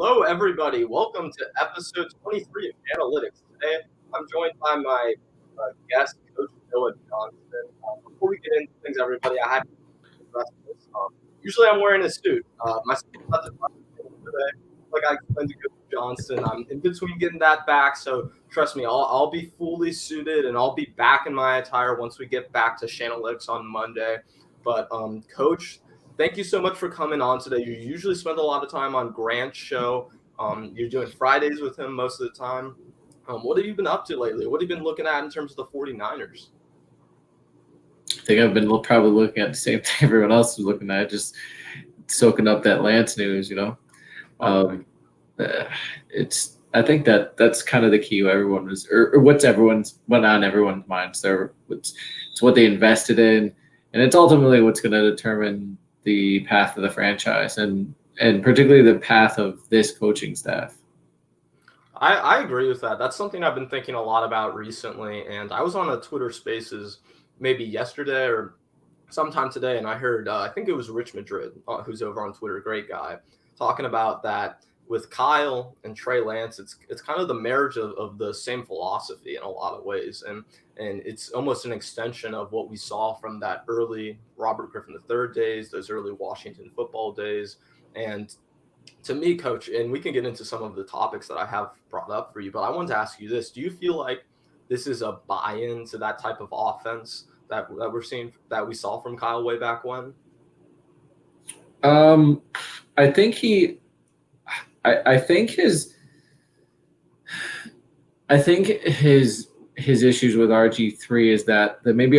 Hello, everybody. Welcome to episode 23 of Shanalytics. Today, I'm joined by my guest, Coach Noah Johnston. Before we get into things, everybody, I have to address this. Usually, I'm wearing a suit. My suit's not the today. Like I explained to Coach Johnston, I'm in between getting that back. So trust me, I'll be fully suited and I'll be back in my attire once we get back to Shanalytics on Monday. But Coach, thank you so much for coming on today. You usually spend a lot of time on Grant's show. You're doing Fridays with him most of the time. What have you been up to lately? What have you been looking at in terms of the 49ers? I think I've been probably looking at the same thing everyone else is looking at, just soaking up that Lance news, I think that's kind of the key. Everyone was, or what's on everyone's minds. It's what they invested in, and it's ultimately what's going to determine the path of the franchise and particularly the path of this coaching staff. I agree with that. That's something I've been thinking a lot about recently. And I was on a Twitter Spaces maybe yesterday or sometime today, and I heard, I think it was Rich Madrid, who's over on Twitter, great guy, talking about that with Kyle and Trey Lance. It's kind of the marriage of the same philosophy in a lot of ways. And it's almost an extension of what we saw from that early Robert Griffin III days, those early Washington football days. And to me, Coach, and we can get into some of the topics that I have brought up for you, but I wanted to ask you this. Do you feel like this is a buy-in to that type of offense that we're seeing, that we saw from Kyle way back when? I think his issues with RG3 is that maybe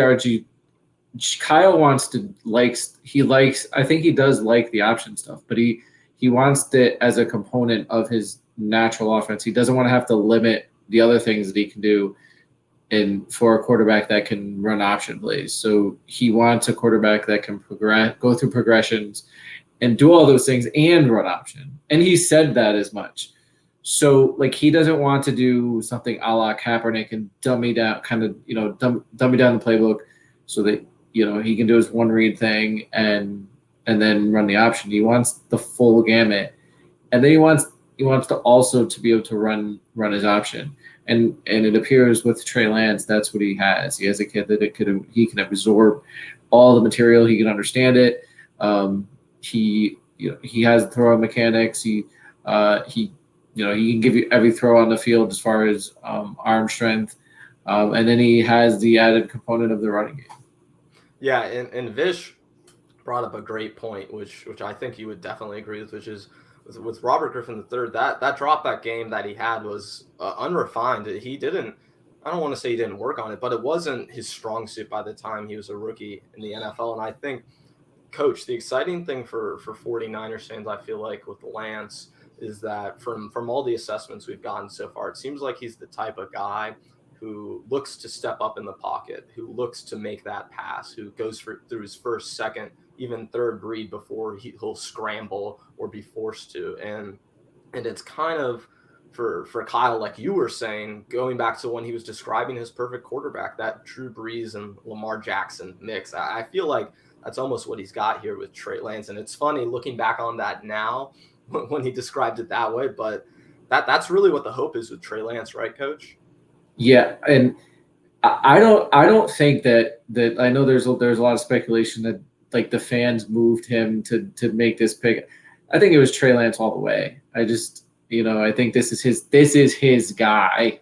Kyle I think he does like the option stuff, but he wants it as a component of his natural offense. He doesn't want to have to limit the other things that he can do for a quarterback that can run option plays. So he wants a quarterback that can go through progressions and do all those things and run option. And he said that as much. So he doesn't want to do something a la Kaepernick and dummy down the playbook so that, he can do his one read thing and then run the option. He wants the full gamut. And then he wants to also to be able to run his option. And it appears with Trey Lance, that's what he has. He has a kid that he can absorb all the material. He can understand it. He has throwing mechanics. He can give you every throw on the field as far as arm strength. And then he has the added component of the running game. Yeah, and Vish brought up a great point, which I think you would definitely agree with, which is with Robert Griffin III, that drop back game that he had was unrefined. I don't want to say he didn't work on it, but it wasn't his strong suit by the time he was a rookie in the NFL. And I think, Coach, the exciting thing for 49ers fans, I feel like, with Lance is that from all the assessments we've gotten so far, it seems like he's the type of guy who looks to step up in the pocket, who looks to make that pass, who goes through his first, second, even third read before he'll scramble or be forced to. And it's kind of for Kyle, like you were saying, going back to when he was describing his perfect quarterback, that Drew Brees and Lamar Jackson mix. I feel like that's almost what he's got here with Trey Lance. And it's funny looking back on that now when he described it that way, but that's really what the hope is with Trey Lance, right, Coach? Yeah, and I don't think that I know there's a lot of speculation that the fans moved him to make this pick. I think it was Trey Lance all the way. I just I think this is his guy.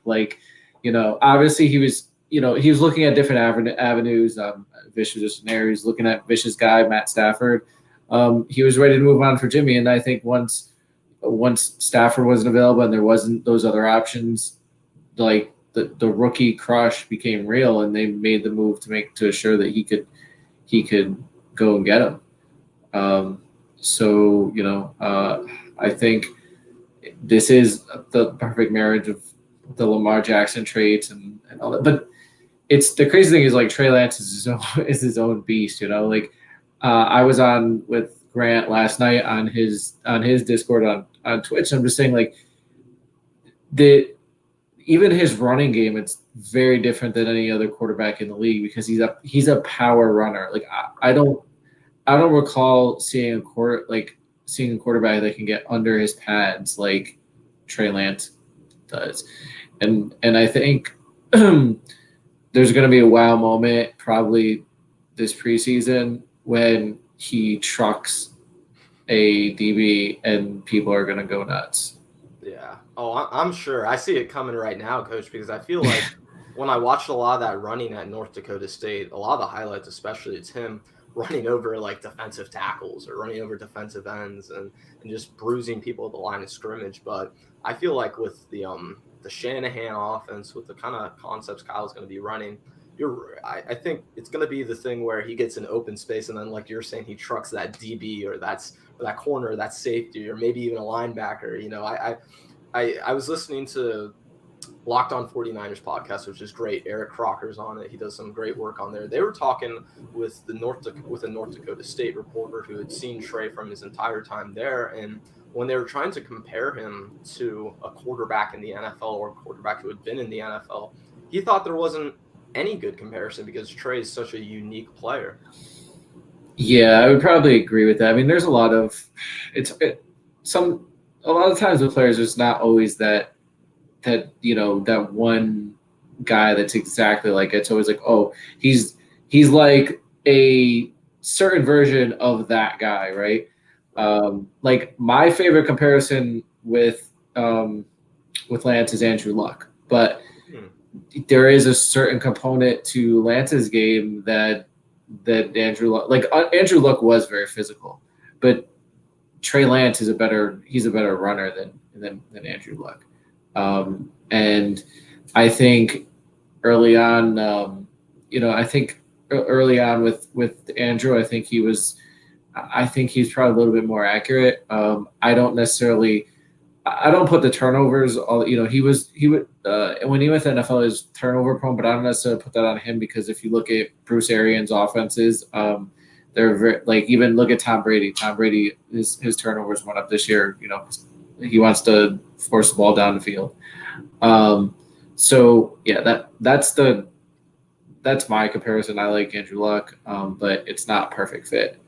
Obviously he was looking at different avenues. Vish was just an area. He's looking at Vish's guy, Matt Stafford. He was ready to move on for Jimmy, and I think once Stafford wasn't available and there wasn't those other options, the rookie crush became real, and they made the move to assure that he could go and get him. I think this is the perfect marriage of the Lamar Jackson traits and all that. But it's the crazy thing is Trey Lance is his own beast. I was on with Grant last night on his Discord on Twitch. I'm just saying even his running game, it's very different than any other quarterback in the league because he's a power runner. I don't recall seeing seeing a quarterback that can get under his pads like Trey Lance does. And I think there's going to be a wow moment probably this preseason when he trucks a DB and people are going to go nuts. Yeah. Oh, I'm sure. I see it coming right now, Coach, because I feel like when I watched a lot of that running at North Dakota State, a lot of the highlights, especially, it's him running over like defensive tackles or running over defensive ends and just bruising people at the line of scrimmage. But I feel like with the Shanahan offense, with the kind of concepts Kyle's going to be running, I think it's going to be the thing where he gets an open space and then, like you're saying, he trucks that DB or that corner, that safety, or maybe even a linebacker. You know, I was listening to Locked On 49ers podcast, which is great. Eric Crocker's on it. He does some great work on there. They were talking with a North Dakota State reporter who had seen Trey from his entire time there, and when they were trying to compare him to a quarterback in the NFL or a quarterback who had been in the NFL, he thought there wasn't any good comparison because Trey is such a unique player. Yeah, I would probably agree with that. I mean, there's a lot of a lot of times with players, there's not always that that one guy that's exactly like it. It's always like, oh, he's like a certain version of that guy, right? Like my favorite comparison with Lance is Andrew Luck, but there is a certain component to Lance's game that Andrew Luck was very physical, but Trey Lance is a better runner than Andrew Luck. And I think early on, early on with Andrew, I think he's probably a little bit more accurate. I don't put the turnovers he would when he went to NFL, is turnover prone, but I don't necessarily put that on him because if you look at Bruce Arians' offenses, they're very, like, even look at Tom Brady. Tom Brady, his turnovers went up this year. You know, he wants to force the ball down the field. So yeah, that's my comparison. I like Andrew Luck, but it's not a perfect fit.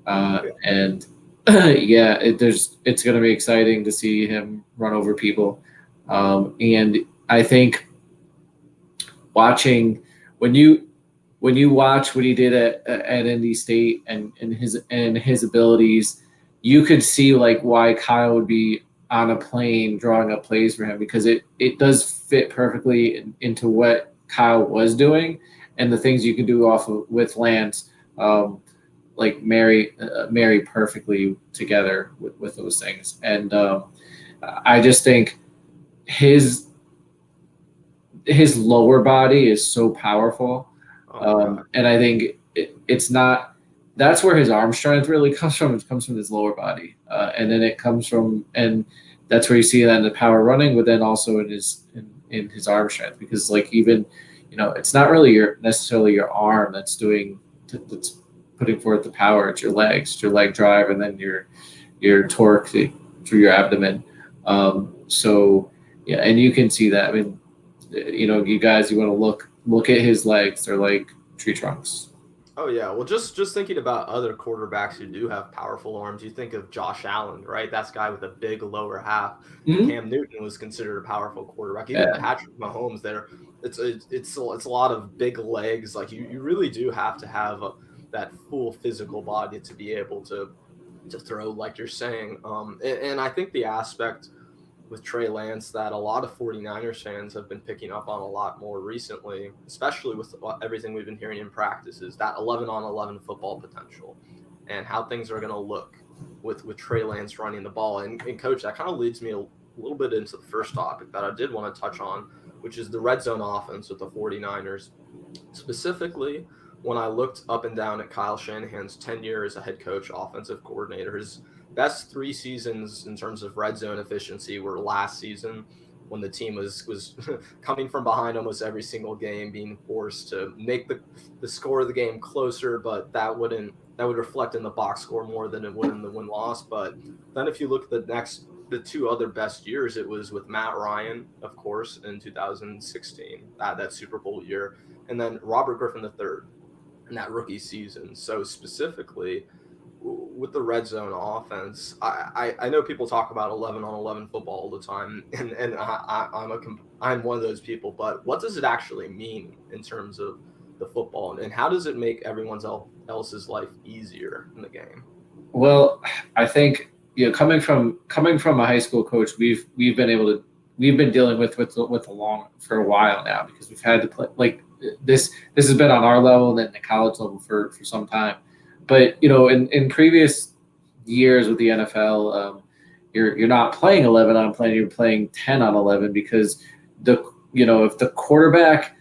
And yeah, it's going to be exciting to see him run over people. And I think watching when you watch what he did at NC State and his abilities, you could see like why Kyle would be on a plane drawing up plays for him, because it does fit perfectly into what Kyle was doing and the things you can do with Lance, like marry perfectly together with those things. And I just think his lower body is so powerful. And I think it's not, that's where his arm strength really comes from. It comes from his lower body. And then it comes from, and that's where you see that in the power running, but then also in his arm strength, because like, even, it's not really necessarily your arm that's putting forth the power. It's your legs, it's your leg drive, and then your torque through your abdomen. So yeah, and you can see that. I mean, you guys, you want to look at his legs. They're like tree trunks. Oh yeah, well, just thinking about other quarterbacks who do have powerful arms, you think of Josh Allen, right? That's a guy with a big lower half. Mm-hmm. Cam Newton was considered a powerful quarterback. Even Patrick Mahomes, it's a lot of big legs. Like you really do have to have that full physical body to be able to throw, like you're saying. And I think the aspect with Trey Lance that a lot of 49ers fans have been picking up on a lot more recently, especially with everything we've been hearing in practice, is that 11-on-11 football potential and how things are going to look with Trey Lance running the ball. And Coach, that kind of leads me a little bit into the first topic that I did want to touch on, which is the red zone offense with the 49ers. Specifically, when I looked up and down at Kyle Shanahan's tenure as a head coach, offensive coordinator, his best 3 seasons in terms of red zone efficiency were last season, when the team was coming from behind almost every single game, being forced to make the score of the game closer, but that would reflect in the box score more than it would in the win-loss. But then if you look at the 2 other best years, it was with Matt Ryan, of course, in 2016, that Super Bowl year, and then Robert Griffin III in that rookie season. So specifically, with the red zone offense, I know people talk about 11-on-11 football all the time, and I'm one of those people. But what does it actually mean in terms of the football, and how does it make everyone else's life easier in the game? Well, I think coming from a high school coach, we've been dealing with for a while now, because we've had to play like this. This has been on our level and then the college level for some time. But in previous years with the NFL, you're not playing 11 on play, you're playing 10 on 11, because if the quarterback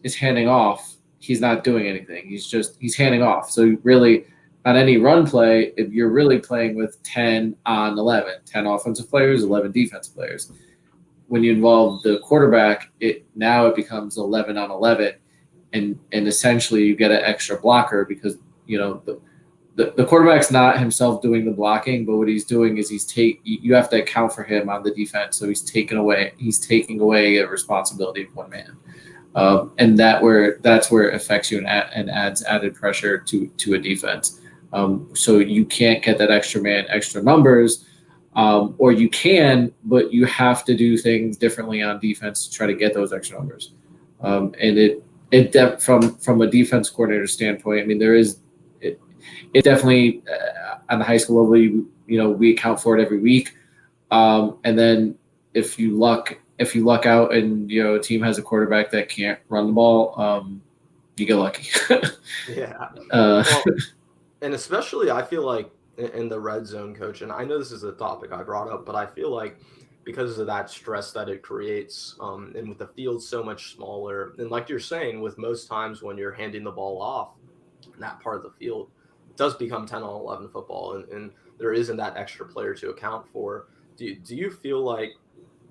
is handing off, he's not doing anything. He's handing off. So really, on any run play, if you're really playing with 10 on 11, 10 offensive players, 11 defensive players. When you involve the quarterback, it becomes 11 on 11, and essentially you get an extra blocker, because the quarterback's not himself doing the blocking, but what he's doing is you have to account for him on the defense. So he's taking away a responsibility of one man. And that's where it affects you and adds added pressure to a defense. So you can't get that extra man, extra numbers, or you can, but you have to do things differently on defense to try to get those extra numbers. And from a defense coordinator standpoint, I mean, it definitely on the high school level, we account for it every week. And then if you luck out and a team has a quarterback that can't run the ball, you get lucky. Yeah. Well, and especially I feel like in the red zone, coach, and I know this is a topic I brought up, but I feel like because of that stress that it creates, and with the field so much smaller, and like you're saying, with most times when you're handing the ball off in that part of the field, it does become 10-on-11 football, and there isn't that extra player to account for. Do you feel like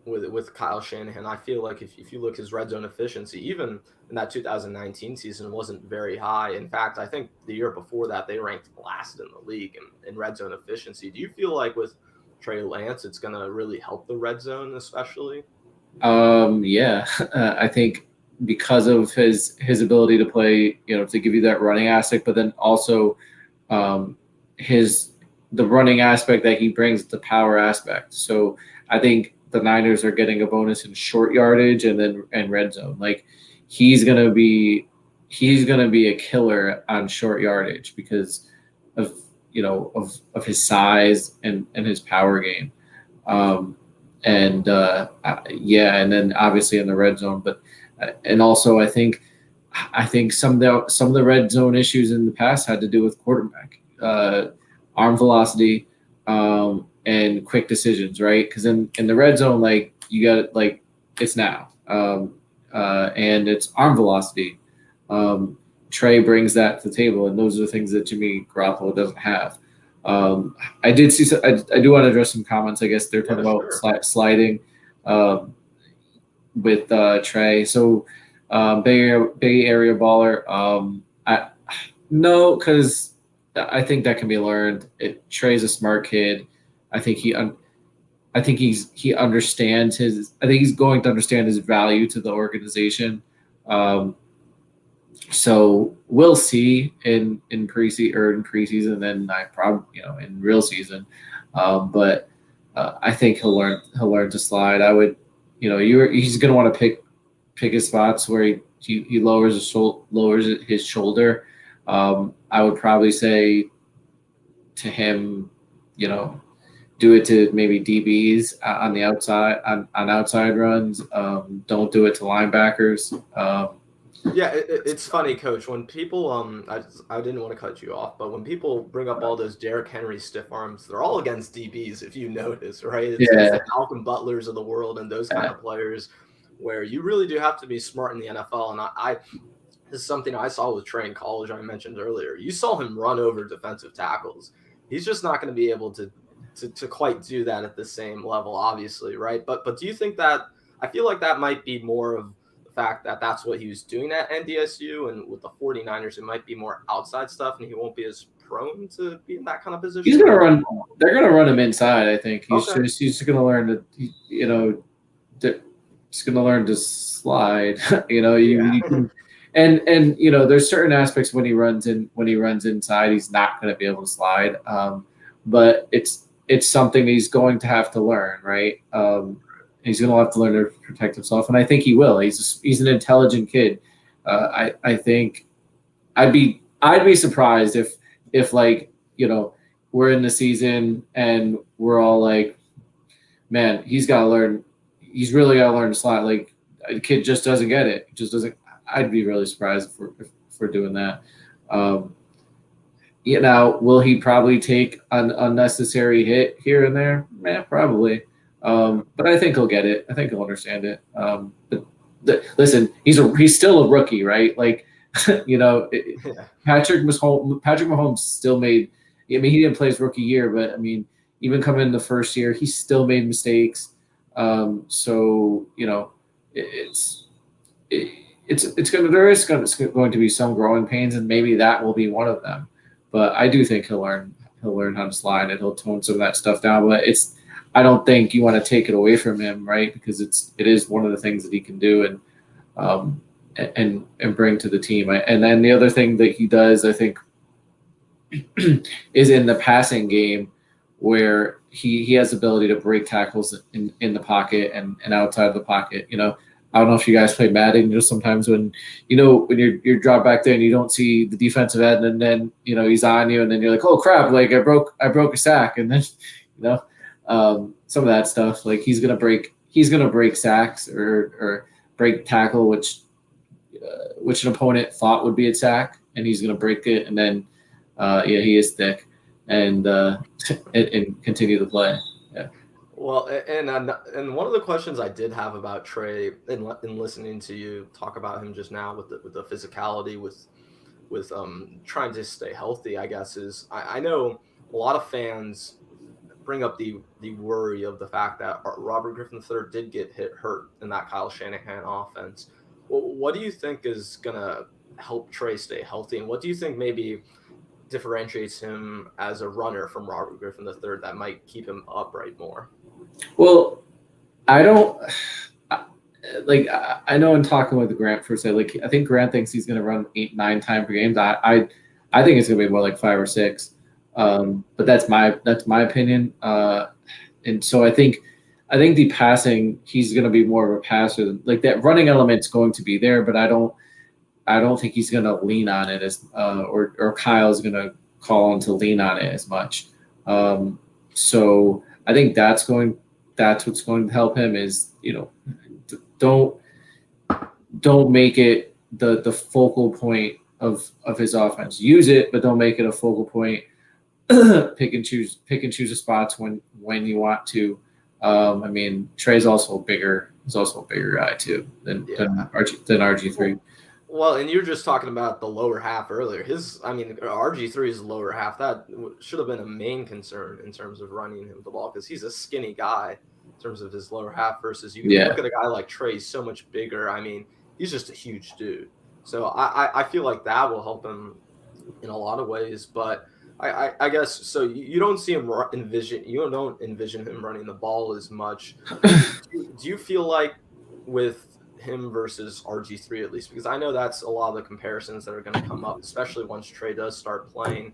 with Kyle Shanahan, I feel like if you look his red zone efficiency, even in that 2019 season, wasn't very high. In fact, I think the year before that, they ranked last in the league in red zone efficiency. Do you feel like with Trey Lance, it's going to really help the red zone, especially? Yeah, I think because of his ability to play, to give you that running aspect, but then also the running aspect that he brings, the power aspect. So I think the Niners are getting a bonus in short yardage and red zone. Like he's gonna be a killer on short yardage because of his size and his power game. And then obviously in the red zone, but and also I think some of the red zone issues in the past had to do with quarterback arm velocity, and quick decisions, right? Because in the red zone, like you got like it's now, and it's arm velocity. Trey brings that to the table, and those are the things that Jimmy Garoppolo doesn't have. I did see. I do want to address some comments. I guess they're talking about sliding with Trey. So Bay Area baller. No, because I think that can be learned. Trey's a smart kid. I think he understands his. I think he's going to understand his value to the organization. So we'll see in preseason, then I probably in real season. But I think he'll learn to slide. I would, he's going to want to pick his spots where he lowers his shoulder. I would probably say to him, do it to maybe DBs on the outside on outside runs. Don't do it to linebackers. Yeah, it's funny, Coach. When people, I didn't want to cut you off, but when people bring up all those Derrick Henry stiff arms, they're all against DBs, if you notice, right? It's the Malcolm Butlers of the world and those kind of players, where you really do have to be smart in the NFL. And this is something I saw with Trey in college. I mentioned earlier. You saw him run over defensive tackles. He's just not going to be able to quite do that at the same level, obviously, right? But do you think that I feel like that might be more of fact that that's what he was doing at NDSU, and with the 49ers it might be more outside stuff and he won't be as prone to be in that kind of position? They're gonna run him inside. I think he's gonna learn to he's gonna learn to slide. You And there's certain aspects when he runs inside, he's not going to be able to slide. But it's something he's going to have to learn, right? He's going to have to learn to protect himself, and I think he will. He's an intelligent kid. I think I'd be surprised if like we're in the season and we're all like, man, he's got to learn. He's really got to learn to slide. Like the kid just doesn't get it. Just doesn't. I'd be really surprised if we're doing that. Will he probably take an unnecessary hit here and there? Man, probably. But I think he'll get it. I think he'll understand it. Listen, he's still a rookie, right? Like, Patrick Mahomes still made. I mean, he didn't play his rookie year, but I mean, even coming in the first year, he still made mistakes. So there is going to be some growing pains, and maybe that will be one of them. But I do think he'll learn how to slide, and he'll tone some of that stuff down. But I don't think you want to take it away from him, right? Because it is one of the things that he can do and bring to the team. And then the other thing that he does, I think, is in the passing game, where he has the ability to break tackles in the pocket and outside the pocket. I don't know if you guys play Madden. Sometimes when you're dropped back there and you don't see the defensive end, and then he's on you, and then you're like, oh crap! Like I broke a sack, and then some of that stuff. Like he's gonna break sacks or break tackle, which an opponent thought would be a sack, and he's gonna break it, and then he is thick, and continue to play. Yeah. Well, and one of the questions I did have about Trey in listening to you talk about him just now with the physicality, with trying to stay healthy, I guess, is I know a lot of fans bring up the worry of the fact that Robert Griffin III did get hurt in that Kyle Shanahan offense. Well, what do you think is gonna help Trey stay healthy, and what do you think maybe differentiates him as a runner from Robert Griffin III that might keep him upright more? Well, I know in talking with Grant for say, like I think Grant thinks he's going to run 8-9 times per game. I think it's going to be more like 5 or 6. But that's my opinion. And so I think the passing, he's going to be more of a passer. Like that running element's going to be there, but I don't think he's going to lean on it as or Kyle's going to call him to lean on it as much. So I think that's what's going to help him is, don't make it the focal point of his offense. Use it, but don't make it a focal point. Pick and choose the spots when you want to. I mean, Trey's also a bigger guy too than RG3. Well, and you're just talking about the lower half earlier. RG3's lower half, that should have been a main concern in terms of running him the ball, because he's a skinny guy in terms of his lower half versus you look at a guy like Trey, he's so much bigger. I mean, he's just a huge dude. So I feel like that will help him in a lot of ways. But I guess so. You don't see him envision him running the ball as much. Do you feel like with him versus RG3 at least, because I know that's a lot of the comparisons that are going to come up, especially once Trey does start playing.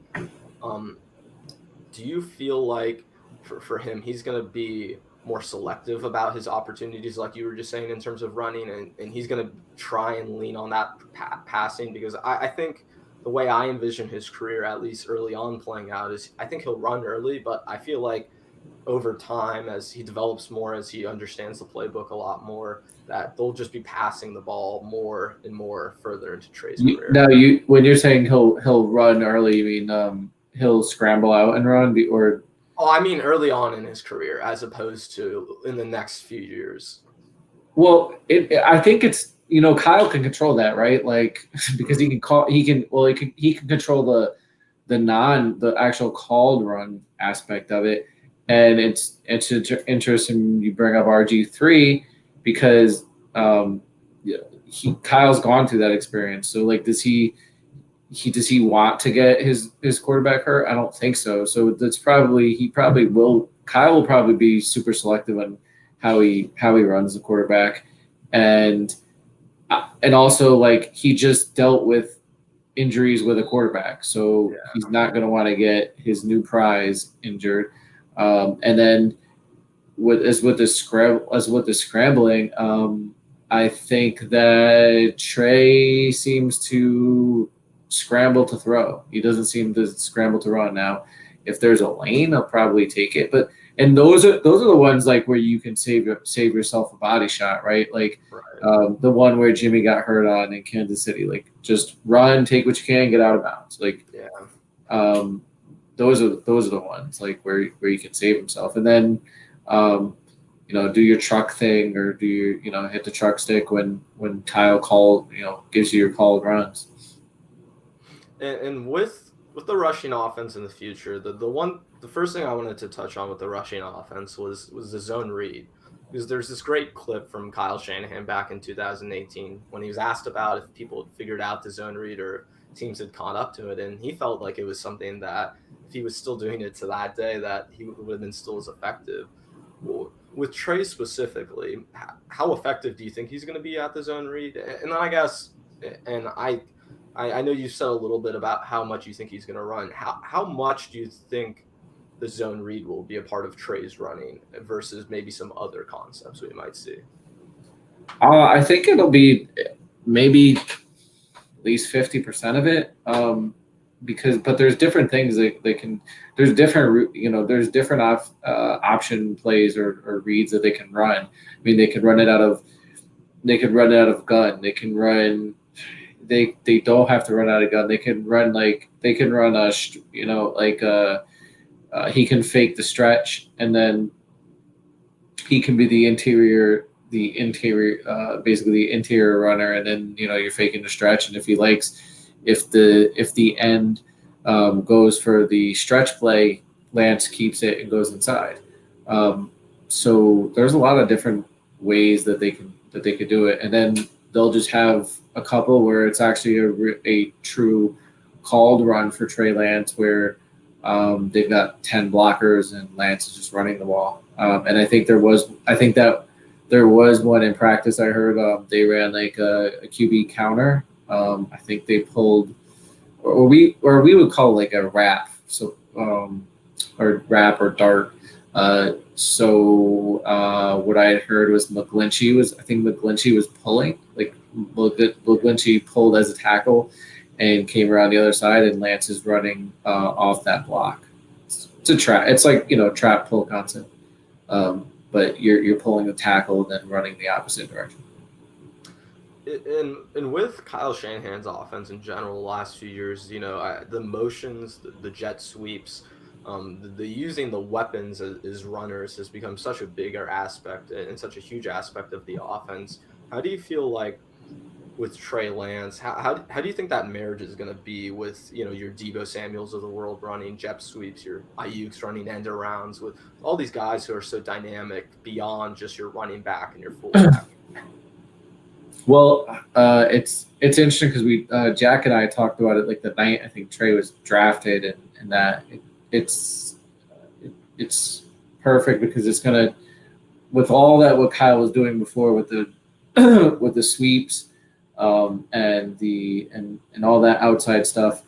Do you feel like for him, he's going to be more selective about his opportunities, like you were just saying, in terms of running, and he's going to try and lean on that passing? Because I think the way I envision his career, at least early on playing out, is I think he'll run early, but I feel like over time, as he develops more, as he understands the playbook a lot more, that they'll just be passing the ball more and more further into Trey's career. Now, when you're saying he'll run early, you mean he'll scramble out and run, or? Oh, I mean early on in his career, as opposed to in the next few years. Well, I think it's Kyle can control that, right? Like because he can control the actual called run aspect of it, and it's interesting you bring up RG3 because Kyle's gone through that experience. So like, does he want to get his quarterback hurt? I don't think so. So that's Kyle will probably be super selective on how he runs the quarterback, and and also like he just dealt with injuries with a quarterback, so Yeah. he's not going to want to get his new prize injured. And then with the scrambling, I think that Trey seems to scramble to throw. He doesn't seem to scramble to run now. If there's a lane, I'll probably take it. But and those are the ones like where you can save yourself a body shot, right? Like Right. the one where Jimmy got hurt on in Kansas City. Like just run, take what you can, get out of bounds. Like Yeah. um, those are the ones like where you can save himself, and then do your truck thing or do your hit the truck stick when Kyle gives you your called runs. And with the rushing offense in the future, the first thing I wanted to touch on with the rushing offense was the zone read. Because there's this great clip from Kyle Shanahan back in 2018 when he was asked about if people had figured out the zone read or teams had caught up to it, and he felt like it was something that if he was still doing it to that day, that he would have been still as effective. Well, with Trey specifically, how effective do you think he's going to be at the zone read? And then I guess, and I know you said a little bit about how much you think he's going to run. How much do you think the zone read will be a part of Trey's running versus maybe some other concepts we might see? I think it'll be maybe at least 50% of it. But there's different things that they can. There's different option plays or reads that they can run. I mean, they can run it out of gun. They can run. They don't have to run out of gun. They can run he can fake the stretch, and then he can be basically the interior runner, and then you're faking the stretch. And if he likes, if the end goes for the stretch play, Lance keeps it and goes inside. So there's a lot of different ways that they could do it, and then they'll just have a couple where it's actually a true called run for Trey Lance where they've got 10 blockers and Lance is just running the ball. And I think that there was one in practice. I heard they ran like a QB counter. I think they pulled, or we would call it like a wrap. So or wrap or dart. What I had heard was McGlinchey was pulling, like McGlinchey pulled as a tackle and came around the other side, and Lance is running off that block. It's a trap. It's like trap pull concept, but you're pulling the tackle and then running the opposite direction. And with Kyle Shanahan's offense in general, the last few years, the motions, the jet sweeps, the using the weapons as runners has become such a bigger aspect and such a huge aspect of the offense. How do you feel like with Trey Lance, how do you think that marriage is going to be with your Deebo Samuels of the world running jet sweeps, your Ayuk's running end arounds, with all these guys who are so dynamic beyond just your running back and your fullback? Well, it's interesting because we Jack and I talked about it like the night I think Trey was drafted, and that it's perfect because it's gonna, with all that what Kyle was doing before with the with the sweeps and all that outside stuff.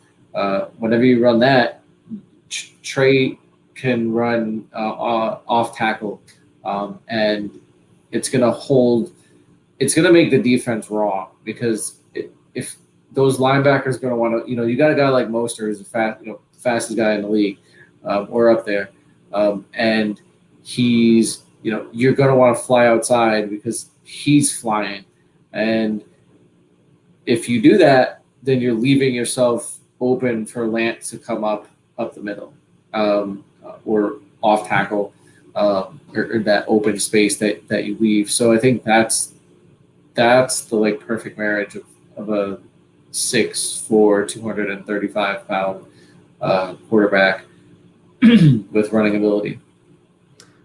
Whenever you run that, Trey can run off tackle, and it's gonna hold. It's going to make the defense wrong because if those linebackers are going to want to, you got a guy like Mostert who's the fastest guy in the league, or up there, and he's, you're going to want to fly outside because he's flying, and if you do that, then you're leaving yourself open for Lance to come up the middle, or off tackle, or that open space that you leave. So I think that's the like perfect marriage of a 6'4", 235-pound quarterback with running ability.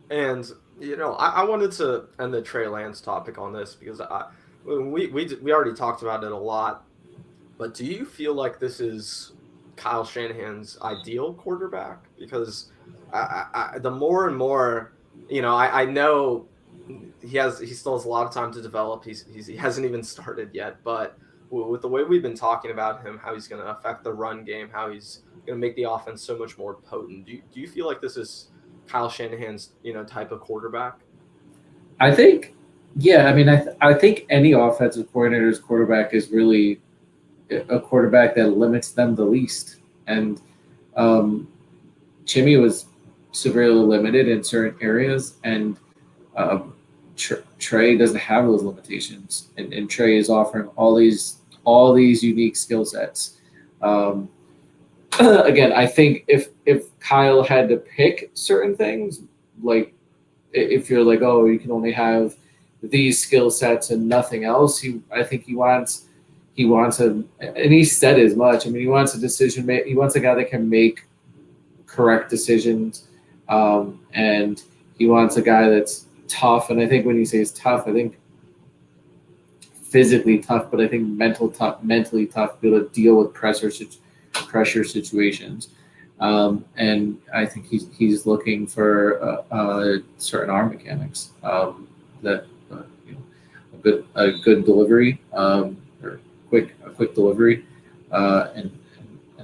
And I wanted to end the Trey Lance topic on this because we already talked about it a lot. But do you feel like this is Kyle Shanahan's ideal quarterback? Because the more and more, I know he still has a lot of time to develop. He hasn't even started yet, but with the way we've been talking about him, how he's going to affect the run game, how he's going to make the offense so much more potent. Do you feel like this is Kyle Shanahan's type of quarterback? I think, yeah. I mean, I think any offensive coordinator's quarterback is really a quarterback that limits them the least. And Jimmy was severely limited in certain areas, and Trey doesn't have those limitations, and Trey is offering all these unique skill sets. Again, I think if Kyle had to pick certain things, like if you're like, oh, you can only have these skill sets and nothing else, I think he wants and he said as much. I mean, he wants a decision make. He wants a guy that can make correct decisions, and he wants a guy that's tough. And I think when you say he's tough, I think physically tough, but I think mentally tough, to be able to deal with pressure situations. And I think he's looking for certain arm mechanics, that a good delivery, or a quick delivery, and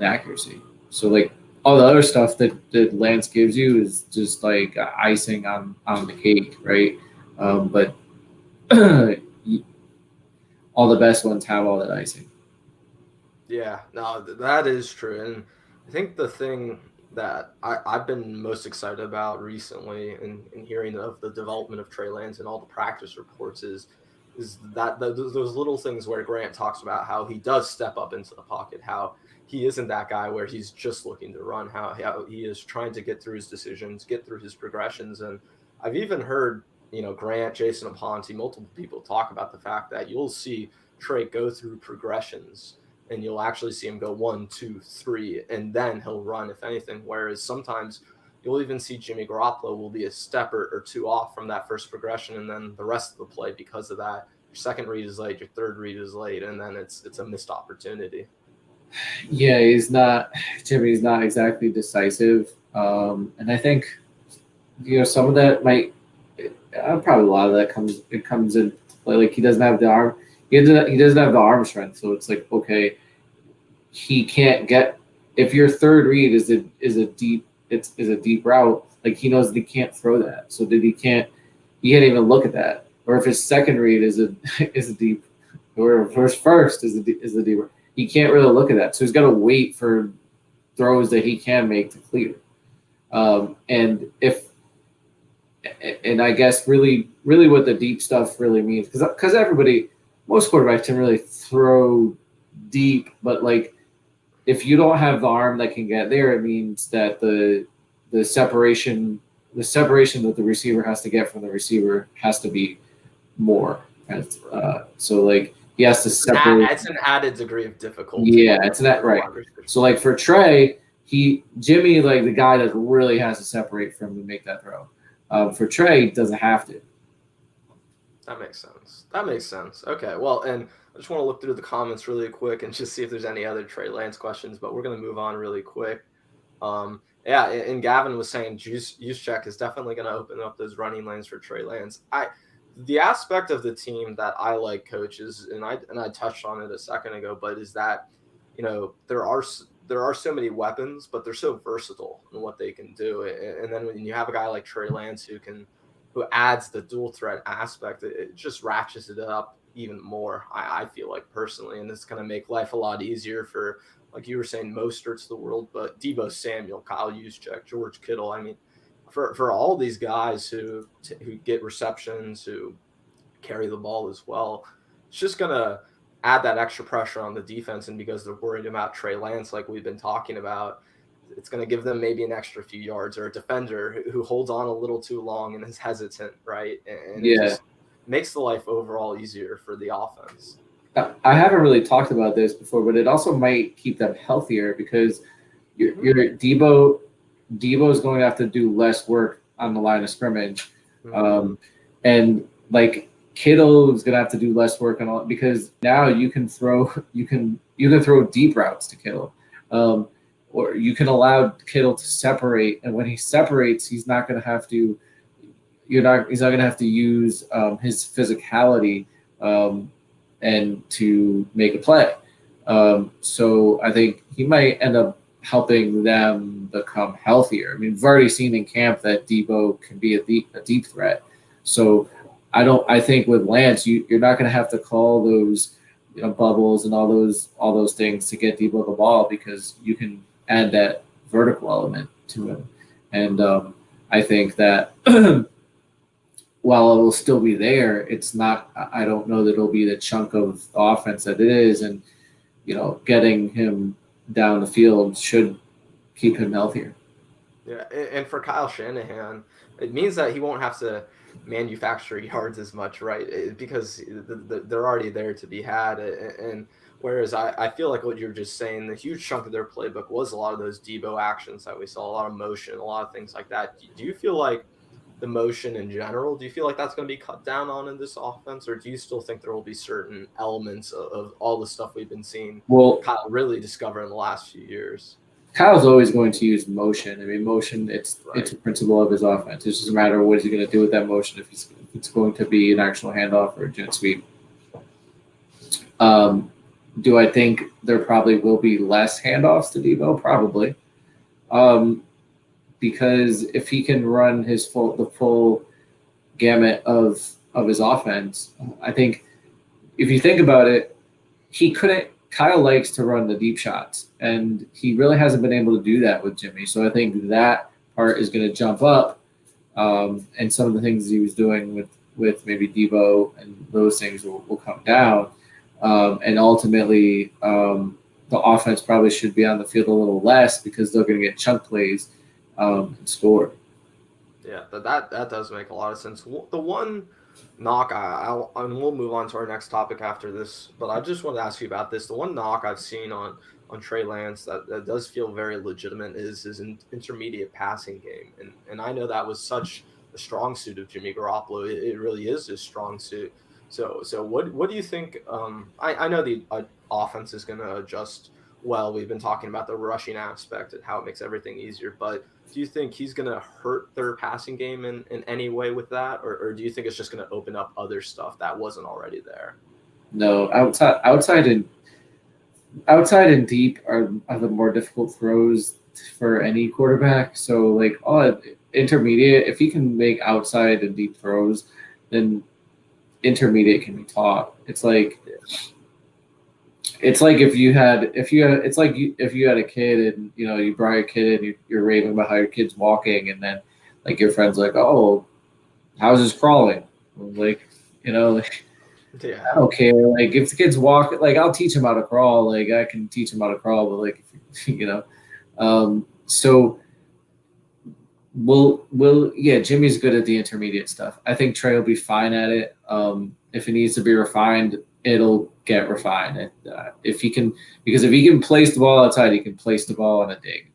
accuracy. So like all the other stuff that Lance gives you is just like icing on the cake, right? But all the best ones have all that icing. Yeah, no, that is true. And I think the thing that I've been most excited about recently in hearing of the development of Trey Lance and all the practice reports is that those little things where Grant talks about how he does step up into the pocket, how he isn't that guy where he's just looking to run, how he is trying to get through his decisions, get through his progressions. And I've even heard, Grant, Jason Aponte, multiple people talk about the fact that you'll see Trey go through progressions and you'll actually see him go 1, 2, 3, and then he'll run, if anything. Whereas sometimes you'll even see Jimmy Garoppolo will be a step or two off from that first progression, and then the rest of the play, because of that, your second read is late, your third read is late, and then it's a missed opportunity. Yeah, Jimmy's not exactly decisive, and I think some of that might, probably a lot of that comes into play. Like he doesn't have the arm. He doesn't have the arm strength, so it's like, okay, he can't get, if your third read is a deep route, like he knows that he can't throw that, so he can't even look at that. Or if his second read is a deep, or if his first is a deep, he can't really look at that, so he's got to wait for throws that he can make to clear. And I guess really what the deep stuff really means, because most quarterbacks can really throw deep, but like if you don't have the arm that can get there, it means that the separation that the receiver has to get from the receiver has to be more. So like he has to separate. It's an added degree of difficulty. Yeah, it's that right. So like for Trey, Jimmy, like the guy that really has to separate from him to make that throw. For Trey, doesn't have to. That makes sense. Okay, well, and I just want to look through the comments really quick and just see if there's any other Trey Lance questions, but we're going to move on really quick. Yeah, and Gavin was saying Juszczyk is definitely going to open up those running lanes for Trey Lance. The aspect of the team that I like, coaches, and I touched on it a second ago, but is that, there are so many weapons, but they're so versatile in what they can do. And then when you have a guy like Trey Lance who adds the dual threat aspect, it just ratchets it up even more, I feel like, personally. And it's going to make life a lot easier for, like you were saying, Mostert's the world, but Deebo Samuel, Kyle Juszczyk, George Kittle. I mean, for all these guys who get receptions, who carry the ball as well, it's just going to add that extra pressure on the defense. And because they're worried about Trey Lance, like we've been talking about, it's going to give them maybe an extra few yards, or a defender who holds on a little too long and is hesitant, right? And it just makes the life overall easier for the offense. I haven't really talked about this before, but it also might keep them healthier, because your Deebo is going to have to do less work on the line of scrimmage, and like Kittle is going to have to do less work on all, because now you can throw deep routes to Kittle. Or you can allow Kittle to separate, and when he separates, he's not going to have to. he's not going to have to use his physicality and to make a play. So I think he might end up helping them become healthier. I mean, we've already seen in camp that Debo can be a deep threat. So I think with Lance, you're not going to have to call those bubbles and all those things to get Debo the ball, because you can add that vertical element to him. And I think that while it will still be there, it's not. I don't know that it'll be the chunk of the offense that it is, and getting him down the field should keep him healthier. Yeah, and for Kyle Shanahan, it means that he won't have to manufacture yards as much, right? Because they're already there to be had. And whereas I feel like what you're just saying, the huge chunk of their playbook was a lot of those Debo actions that we saw, a lot of motion, a lot of things like that. Do you feel like the motion in general, do you feel like that's going to be cut down on in this offense, or do you still think there will be certain elements of all the stuff we've been seeing Kyle really discover in the last few years? Kyle's always going to use motion. I mean, motion, it's a principle of his offense. It's just a matter of what he's going to do with that motion, if it's going to be an actual handoff or a jet sweep. Do I think there probably will be less handoffs to Debo? Probably. Because if he can run the full gamut of his offense, I think if you think about it, Kyle likes to run the deep shots, and he really hasn't been able to do that with Jimmy. So I think that part is going to jump up, and some of the things he was doing with maybe Debo and those things will come down, and ultimately the offense probably should be on the field a little less, because they're going to get chunk plays and score. Yeah, that does make a lot of sense. The one knock, and we'll move on to our next topic after this, but I just want to ask you about this. The one knock I've seen on Trey Lance that does feel very legitimate is his intermediate passing game. And I know that was such a strong suit of Jimmy Garoppolo. It really is his strong suit. So what do you think? I know the offense is going to adjust well. We've been talking about the rushing aspect and how it makes everything easier, but do you think he's going to hurt their passing game in any way with that? Or do you think it's just going to open up other stuff that wasn't already there? No, outside and deep are the more difficult throws for any quarterback. So intermediate, if he can make outside and deep throws, then intermediate can be taught. It's like if you had a kid and you brought your kid and you're raving about how your kid's walking, and then your friend's like, oh, how's his crawling? Yeah. I don't care. If the kids walk, I'll teach him how to crawl. I can teach him how to crawl, but so Jimmy's good at the intermediate stuff. I think Trey will be fine at it. If it needs to be refined, it'll get refined. If he can place the ball outside, he can place the ball on a dig.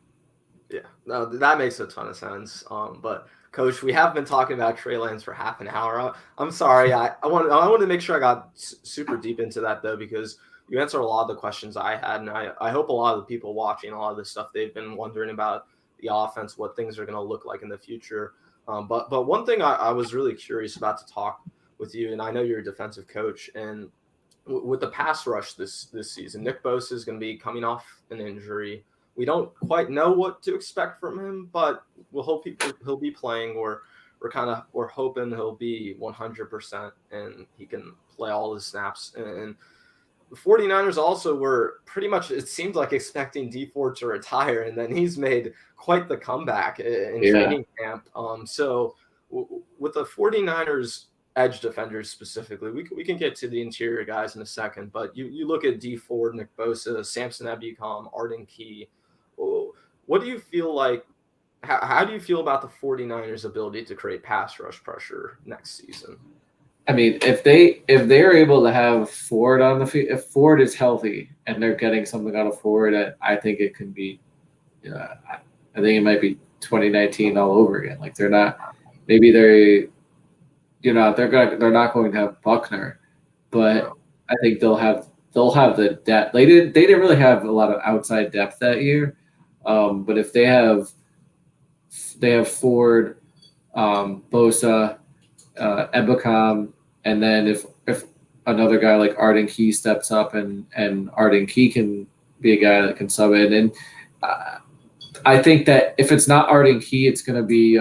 Yeah, no, that makes a ton of sense. But Coach, we have been talking about Trey Lance for half an hour. I'm sorry. I wanted to make sure I got super deep into that, though, because you answered a lot of the questions I had, and I hope a lot of the people watching a lot of the stuff, they've been wondering about the offense, what things are going to look like in the future. But one thing I was really curious about to talk with you, and I know you're a defensive coach, and with the pass rush this season, Nick Bosa is going to be coming off an injury. We don't quite know what to expect from him, but we'll hope he'll be playing. We're hoping he'll be 100% and he can play all his snaps. And the 49ers also were pretty much, it seemed like, expecting Dee Ford to retire, and then he's made quite the comeback in training camp. So with the 49ers edge defenders specifically, we can get to the interior guys in a second, but you look at Dee Ford, Nick Bosa, Samson Ebukam, Arden Key. What do you feel like? How do you feel about the 49ers' ability to create pass rush pressure next season? I mean, if they're able to have Ford on the field, if Ford is healthy and they're getting something out of Ford, I think it can be. I think it might be 2019 all over again. They're not. Maybe they're not going to have Buckner, but I think they'll have the depth. They didn't really have a lot of outside depth that year, but if they have Ford, Bosa, Ebicom, and then if another guy like Arden Key steps up and Arden Key can be a guy that can sub in, and I think that if it's not Arden Key, it's gonna be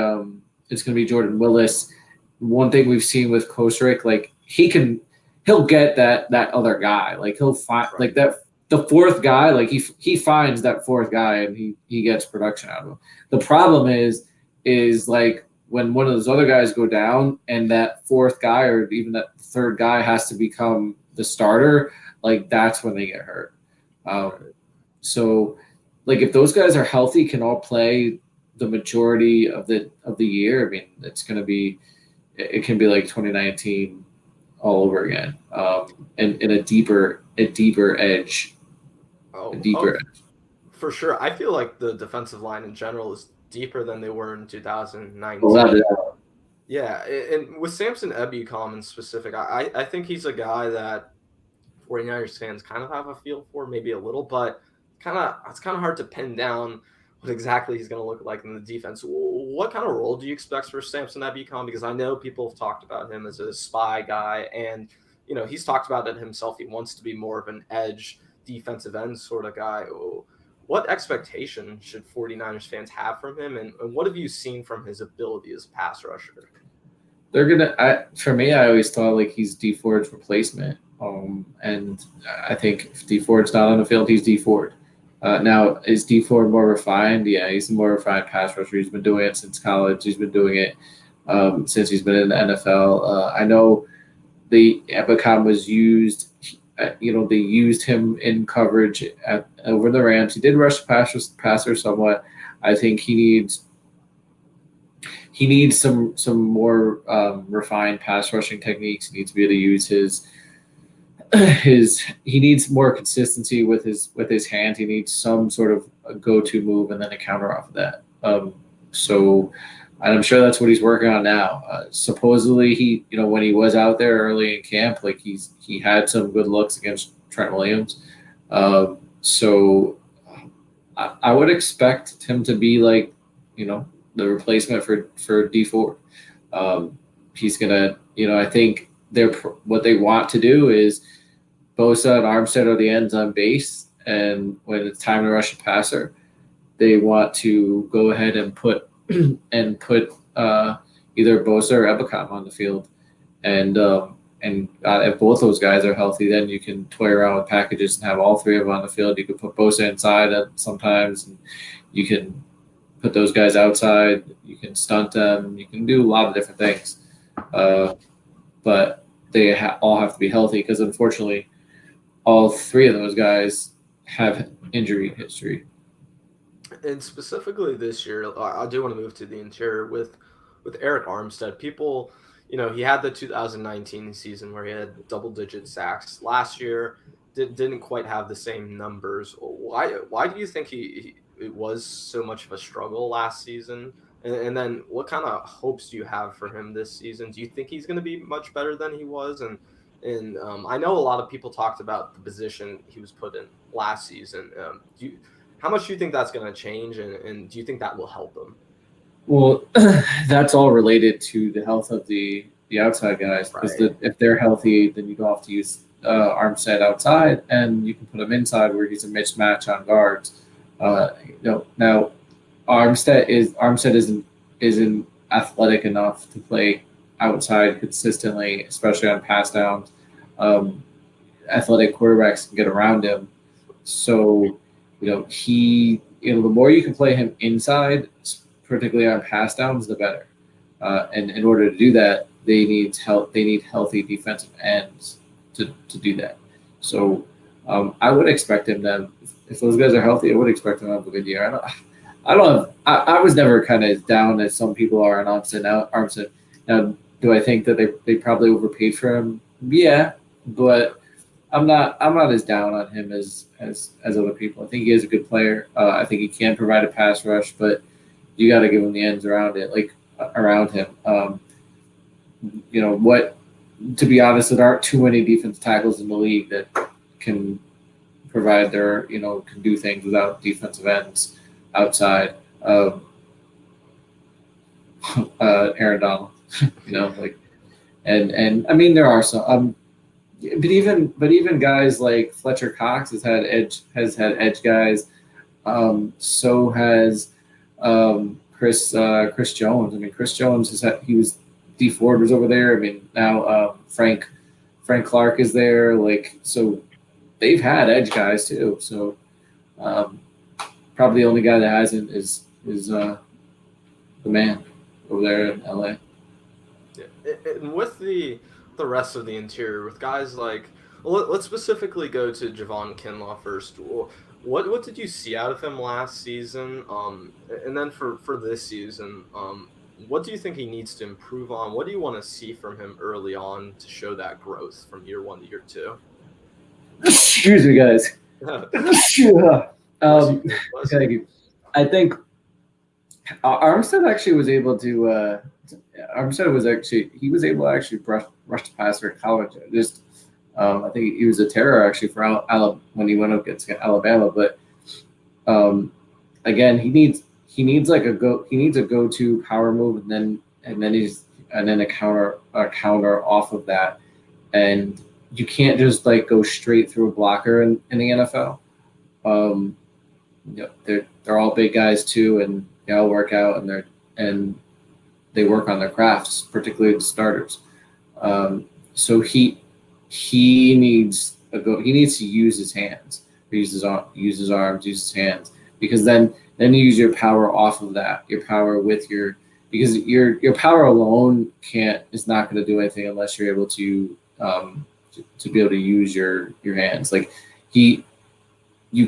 Jordan Willis. One thing we've seen with Kosrick, like he'll get that other guy, like he'll find like that the fourth guy, like he finds that fourth guy and he gets production out of him. The problem is like when one of those other guys go down and that fourth guy or even that third guy has to become the starter, like that's when they get hurt. So like if those guys are healthy, can all play the majority of the year, I mean, it can be like 2019 all over again, and in a deeper edge. For sure. I feel like the defensive line in general is deeper than they were in 2019. Well, yeah, and with Samson Ebicom in specific, I think he's a guy that 49ers fans kind of have a feel for, maybe a little, but it's kind of hard to pin down what exactly he's going to look like in the defense. What kind of role do you expect for Samson Ebicom? Because I know people have talked about him as a spy guy, and he's talked about it himself. He wants to be more of an edge defensive end sort of guy. What expectation should 49ers fans have from him, and what have you seen from his ability as a pass rusher? For me, I always thought like he's Dee Ford's replacement. And I think if Dee Ford's not on the field, he's Dee Ford. Now, is Dee Ford more refined? Yeah, he's a more refined pass rusher. He's been doing it since college. He's been doing it since he's been in the NFL. I know the Ebicom was used. They used him in coverage over the Rams. He did rush the passer somewhat. I think he needs some more refined pass rushing techniques. He needs to be able to use he needs more consistency with his hand. He needs some sort of a go-to move and then a counter off of that. And I'm sure that's what he's working on now. Supposedly he, when he was out there early in camp, like he had some good looks against Trent Williams. So I would expect him to be like, the replacement for Dee Ford. He's gonna, I think what they want to do is Bosa and Armstead are the ends on base, and when it's time to rush a passer, they want to go ahead and put either Bosa or Ebicom on the field, and if both those guys are healthy, then you can toy around with packages and have all three of them on the field. You can put Bosa inside sometimes, and you can put those guys outside. You can stunt them. You can do a lot of different things, but they all have to be healthy because unfortunately, all three of those guys have injury history. And specifically this year, I do want to move to the interior with Eric Armstead. People, he had the 2019 season where he had double-digit sacks. Last year, didn't quite have the same numbers. Why do you think it was so much of a struggle last season? And then what kind of hopes do you have for him this season? Do you think he's going to be much better than he was? And I know a lot of people talked about the position he was put in last season. How much do you think that's going to change, and do you think that will help him? Well, that's all related to the health of the outside guys. Because if they're healthy, then you don't have to use Armstead outside, and you can put him inside where he's a mismatch on guards. Now Armstead isn't athletic enough to play outside consistently, especially on pass downs. Athletic quarterbacks can get around him, so the more you can play him inside, particularly on pass downs, the better. And in order to do that, they need healthy defensive ends to do that. So I would expect him to, if those guys are healthy, I would expect him to have a good year. I was never kind of down as some people are on Armstead. Now, do I think that they probably overpaid for him? Yeah, but I'm not as down on him as other people. I think he is a good player. I think he can provide a pass rush, but you got to give him the ends around him. To be honest, there aren't too many defense tackles in the league that can provide can do things without defensive ends outside. Aaron Donald, And I mean there are some but even guys like Fletcher Cox has had edge guys. So has Chris Jones. I mean, Chris Jones he was Dee Ford was over there. I mean, now Frank Clark is there. Like, so they've had edge guys too. So probably the only guy that hasn't is the man over there in LA. Yeah. And with the rest of the interior, with guys like, well, let's specifically go to Javon Kinlaw first. What did you see out of him last season? And then for this season, what do you think he needs to improve on? What do you want to see from him early on to show that growth from year 1 to year 2? Excuse me, guys. Thank you. I think Armstead actually was able to. Armstead was able to actually rush the passer in college. Just I think he was a terror actually for Alabama when he went up against Alabama. But again, he needs a go-to power move, and then a counter off of that, and you can't just like go straight through a blocker in the NFL. They're all big guys too, and they all work out, and they work on their crafts, particularly the starters. So he needs to use his hands, use his arms, use his hands, because then you use your power off of that. Your power because your power alone is not going to do anything unless you're able to be able to use your hands. Like you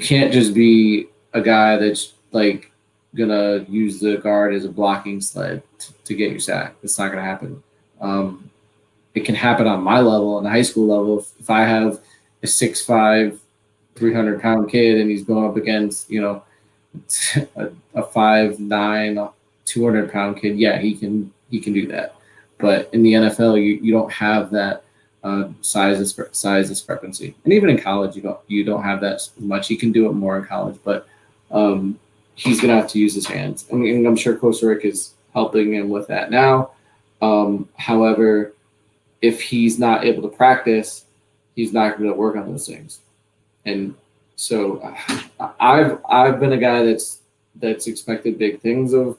can't just be a guy that's like gonna use the guard as a blocking sled to get your sack. That's not gonna happen. It can happen on my level, on the high school level. If I have a 6'5", 300-pound kid and he's going up against, a 5'9", 200-pound kid, yeah, he can do that. But in the NFL, you don't have that size discrepancy, and even in college, you don't have that much. He can do it more in college, but he's gonna have to use his hands. I mean, I'm sure Costa Rica is helping him with that now. However, if he's not able to practice, he's not going to work on those things. And so I've been a guy that's expected big things of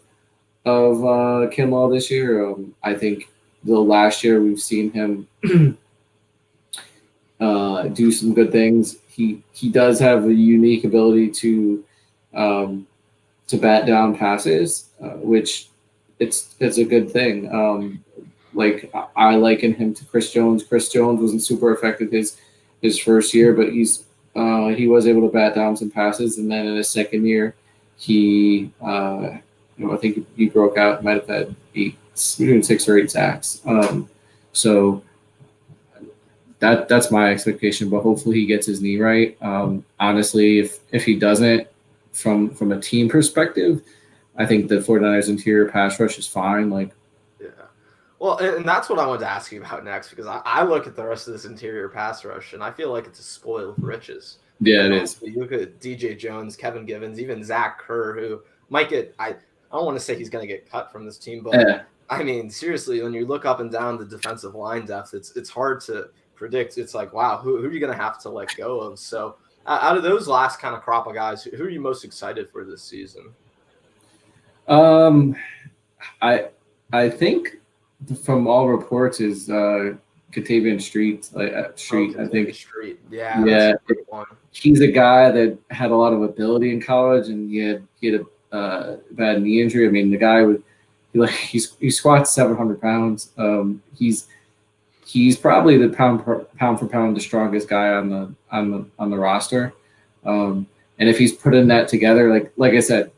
Kinlaw this year. I think the last year we've seen him do some good things. He does have a unique ability to bat down passes, which it's a good thing. Like I liken him to Chris Jones. Chris Jones wasn't super effective his first year, but he was able to bat down some passes, and then in his second year, he I think he broke out. Might have had between 6 or 8 sacks. So that's my expectation. But hopefully he gets his knee right. Honestly, if he doesn't, from a team perspective, I think the 49ers interior pass rush is fine. Like. Well, and that's what I wanted to ask you about next, because I look at the rest of this interior pass rush, and I feel like it's a spoil of riches. Yeah, it is. You look at DJ Jones, Kevin Givens, even Zach Kerr, who might get – I don't want to say he's going to get cut from this team, but, I mean, seriously, when you look up and down the defensive line depth, it's hard to predict. It's like, wow, who are you going to have to let go of? So out of those last kind of crop of guys, who are you most excited for this season? I think – from all reports is Katavian Street. I think Street. Yeah. He's a guy that had a lot of ability in college, and he had a bad knee injury. I mean, the guy he squats 700 pounds. He's probably the pound for pound the strongest guy on the roster. And if he's putting that together, like I said,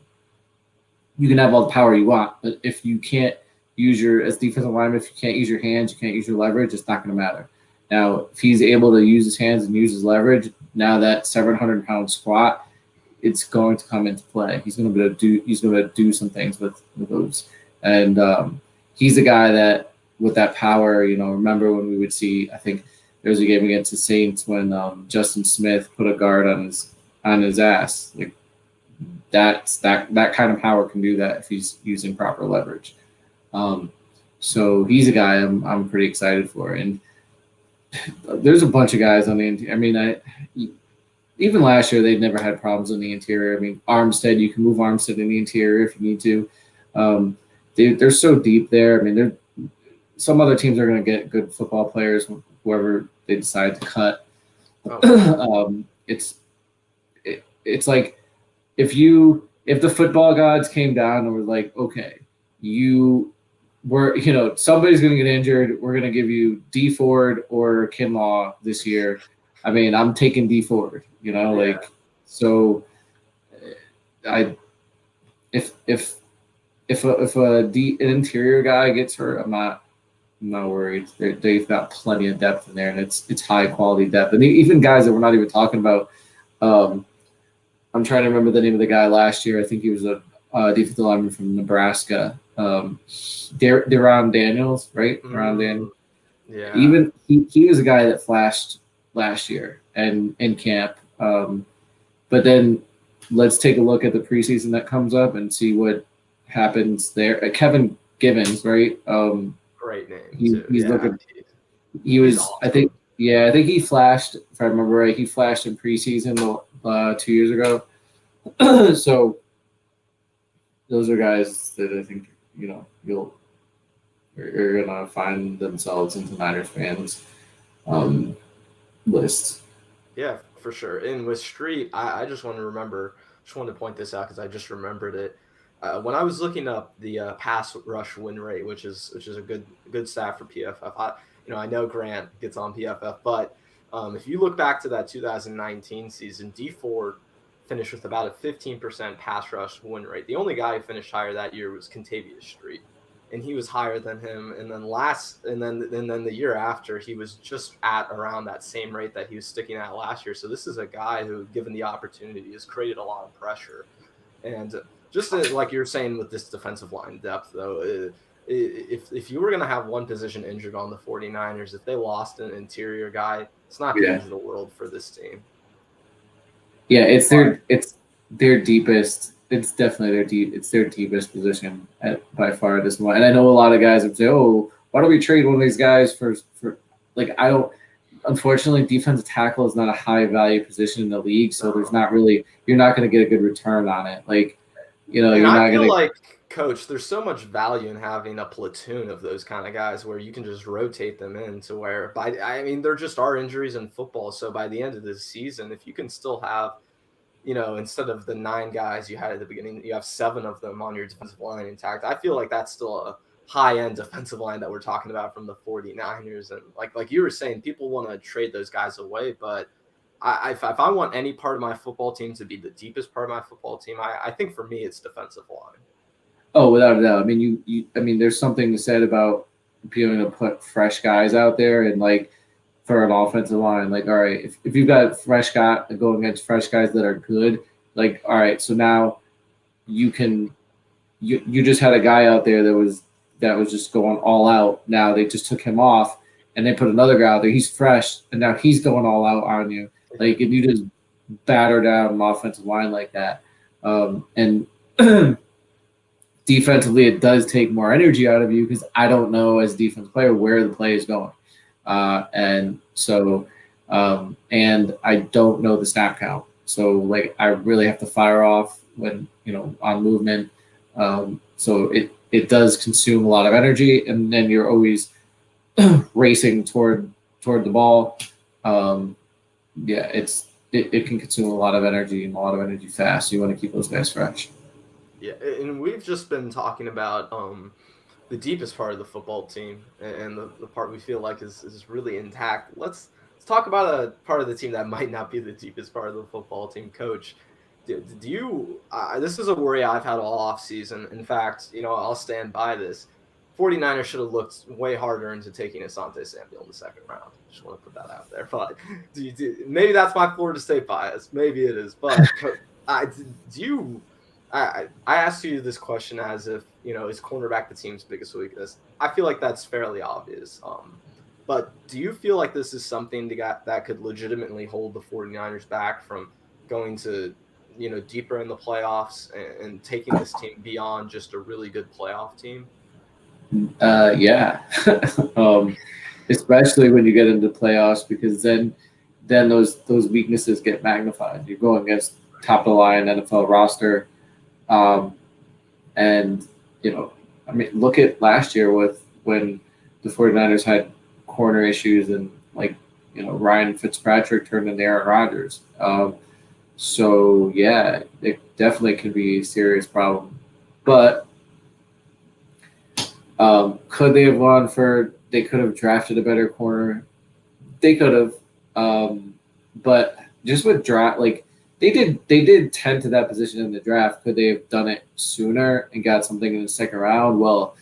you can have all the power you want, but if you can't as defensive lineman, if you can't use your hands, you can't use your leverage, it's not going to matter. Now, if he's able to use his hands and use his leverage, now that 700-pound squat, it's going to come into play. He's going to do some things with those. And he's a guy that, with that power, remember when we would see, I think there was a game against the Saints when Justin Smith put a guard on his ass. Like that kind of power can do that if he's using proper leverage. So he's a guy I'm pretty excited for. And there's a bunch of guys on the interior. I mean, even last year, they'd never had problems in the interior. I mean, Armstead, you can move Armstead in the interior if you need to. They're so deep there. I mean, some other teams are going to get good football players, whoever they decide to cut. It's like if the football gods came down and were like, okay, somebody's going to get injured. We're going to give you Dee Ford or Kinlaw this year. I mean, I'm taking Dee Ford. So if an interior guy gets hurt, I'm not worried. They've got plenty of depth in there, and it's high quality depth. And even guys that we're not even talking about. I'm trying to remember the name of the guy last year. I think he was a defensive lineman from Nebraska. Deron Daniels, right? Deron Daniels. Yeah. Even he was a guy that flashed last year and in camp. But then let's take a look at the preseason that comes up and see what happens there. Kevin Givens, right? Great name. He's looking. He was. Awesome. I think he flashed. If I remember right, he flashed in preseason 2 years ago. So those are guys that I think you're gonna find themselves into Niners fans list. Yeah, for sure. And with Street, I just wanted to point this out because I just remembered it. When I was looking up the pass rush win rate, which is a good stat for PFF. I know Grant gets on PFF, but if you look back to that 2019 season, Dee Ford finished with about a 15% pass rush win rate. The only guy who finished higher that year was Contavious Street, and he was higher than him. And then the year after, he was just at around that same rate that he was sticking at last year. So this is a guy who, given the opportunity, has created a lot of pressure. And just like you're saying with this defensive line depth, though, if you were going to have one position injured on the 49ers, if they lost an interior guy, it's not the end of the world for this team. Yeah, it's their deepest. It's definitely their deepest position by far at this point. And I know a lot of guys would say, "Oh, why don't we trade one of these guys for like?" I don't. Unfortunately, defensive tackle is not a high value position in the league, so there's not really. You're not going to get a good return on it. Like, you're not going to. Like, Coach, there's so much value in having a platoon of those kind of guys where you can just rotate them in to where there just are injuries in football. So by the end of the season, if you can still have, instead of the 9 guys you had at the beginning, you have 7 of them on your defensive line intact. I feel like that's still a high-end defensive line that we're talking about from the 49ers. And like you were saying, people want to trade those guys away, but if I want any part of my football team to be the deepest part of my football team, I think for me it's defensive line. Oh, without a doubt. I mean, there's something said about being able to put fresh guys out there and like for an offensive line. Like, all right, if you've got fresh guy going against fresh guys that are good, like, all right, so now you just had a guy out there that was just going all out. Now they just took him off and they put another guy out there. He's fresh and now he's going all out on you. Like, if you just batter down an offensive line like that, and defensively, it does take more energy out of you because I don't know as a defensive player where the play is going. And I don't know the snap count. So, like, I really have to fire off when, on movement. So it does consume a lot of energy, and then you're always racing toward the ball. It can consume a lot of energy and a lot of energy fast. So you want to keep those guys fresh. Yeah, and we've just been talking about the deepest part of the football team and the part we feel like is really intact. Let's talk about a part of the team that might not be the deepest part of the football team. Coach, do you this is a worry I've had all offseason. In fact, I'll stand by this. 49ers should have looked way harder into taking Asante Samuel in the second round. Just want to put that out there. But maybe that's my Florida State bias. Maybe it is. But do you – I asked you this question as if, is cornerback the team's biggest weakness? I feel like that's fairly obvious. But do you feel like this is something that could legitimately hold the 49ers back from going to, deeper in the playoffs and taking this team beyond just a really good playoff team? Yeah. Especially when you get into playoffs, because then those weaknesses get magnified. You're going against top of the line NFL roster, um, and I mean, look at last year with when the 49ers had corner issues and Ryan Fitzpatrick turned into Aaron Rodgers. So yeah, it definitely could be a serious problem. But could they have gone for? They could have drafted a better corner. They could have, but just with draft, they did tend to that position in the draft. Could they have done it sooner and got something in the second round? Well,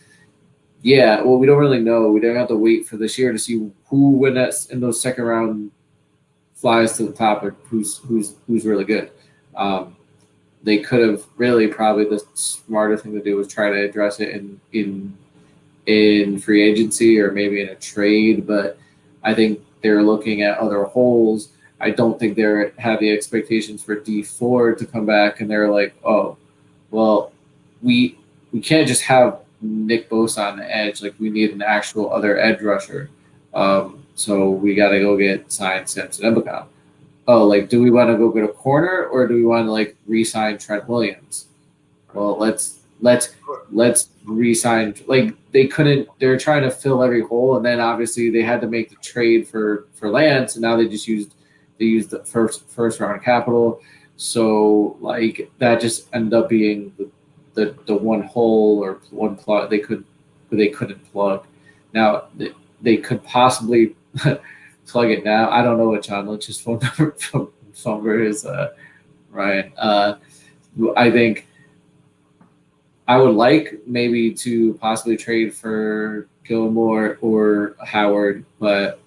yeah. Well, we don't really know. We don't have to wait for this year to see who when that's in those second round flies to the top or who's really good. They could have really probably the smarter thing to do was try to address it in free agency or maybe in a trade, but I think they're looking at other holes. I don't think they have the expectations for Dee Ford to come back, and they're like, oh, well, we can't just have Nick Bosa on the edge. Like, we need an actual other edge rusher. So we got to go get signed Samson Ebukam. Oh, do we want to go get a corner or do we want to re-sign Trent Williams? Well, let's re-sign. They couldn't. They're trying to fill every hole, and then obviously they had to make the trade for Lance, and now they used the first round capital. So that just ended up being the one hole or one plug they couldn't plug. Now they could possibly plug it now. I don't know what John Lynch's phone number is, Ryan. I think I would like maybe to possibly trade for Gilmore or Howard, but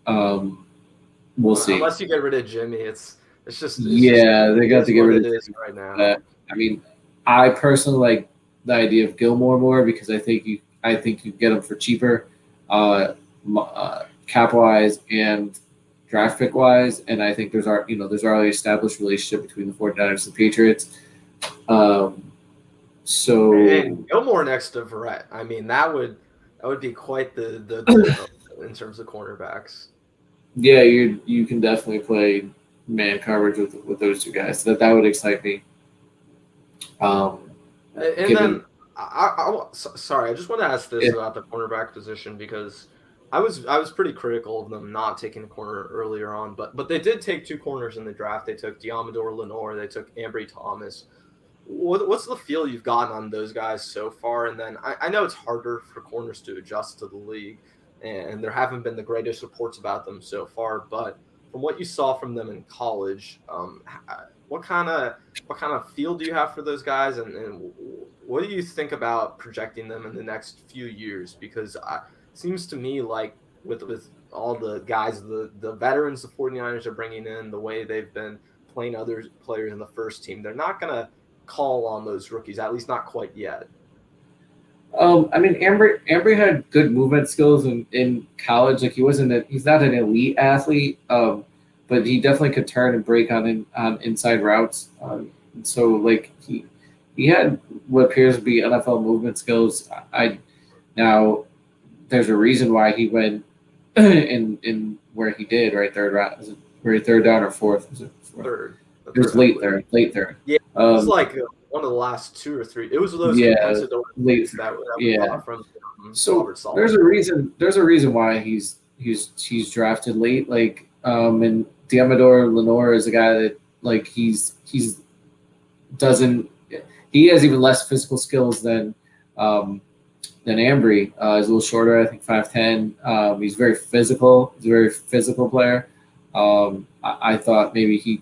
we'll see. Unless you get rid of Jimmy, it's just they got to get rid of Jimmy right now. I mean, I personally like the idea of Gilmore more because I think you get him for cheaper, cap wise and draft pick wise, and I think there's already established relationship between the 49ers and the Patriots. So and Gilmore next to Verrett. I mean, that would be quite the in terms of cornerbacks. Yeah, you can definitely play man coverage with those two guys. So that would excite me. And then sorry, I just want to ask this about the cornerback position because I was pretty critical of them not taking a corner earlier on, but they did take two corners in the draft. They took Diamador Lenore, they took Ambry Thomas. What's the feel you've gotten on those guys so far? And then I know it's harder for corners to adjust to the league, and there haven't been the greatest reports about them so far. But from what you saw from them in college, what kind of feel do you have for those guys, and what do you think about projecting them in the next few years? Because it seems to me like with all the guys, the veterans the 49ers are bringing in, the way they've been playing other players in the first team, they're not going to call on those rookies, at least not quite yet. I mean, Ambry had good movement skills in college. He's not an elite athlete, but he definitely could turn and break on inside routes. So he had what appears to be NFL movement skills. Now there's a reason why he went in where he did, right? Third round. Is it very third down or fourth? Was it fourth? Third. It was late third. Yeah, it was one of the last two or three. It was those late that we got from so there's a reason why he's drafted late. And Diamador Lenore is a guy that he has even less physical skills than Ambry. He's a little shorter, I think 5'10". He's very physical. He's a very physical player. I thought maybe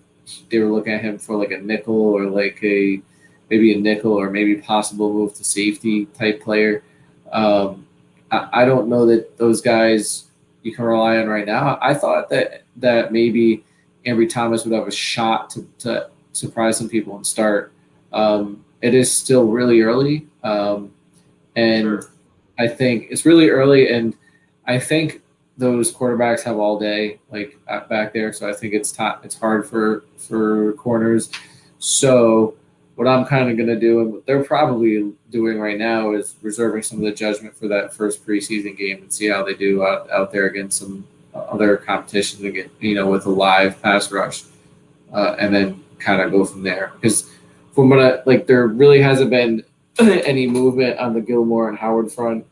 they were looking at him for a nickel or maybe a nickel or maybe possible move to safety type player. I don't know that those guys you can rely on right now. I thought that maybe Ambry Thomas would have a shot to surprise some people and start. It is still really early, and sure. I think it's really early, and I think those quarterbacks have all day back there, so I think it's hard for corners. So what I'm kind of going to do, and what they're probably doing right now, is reserving some of the judgment for that first preseason game and see how they do out there against some other competition again, with a live pass rush, and then kind of go from there. Because from what there really hasn't been any movement on the Gilmore and Howard front.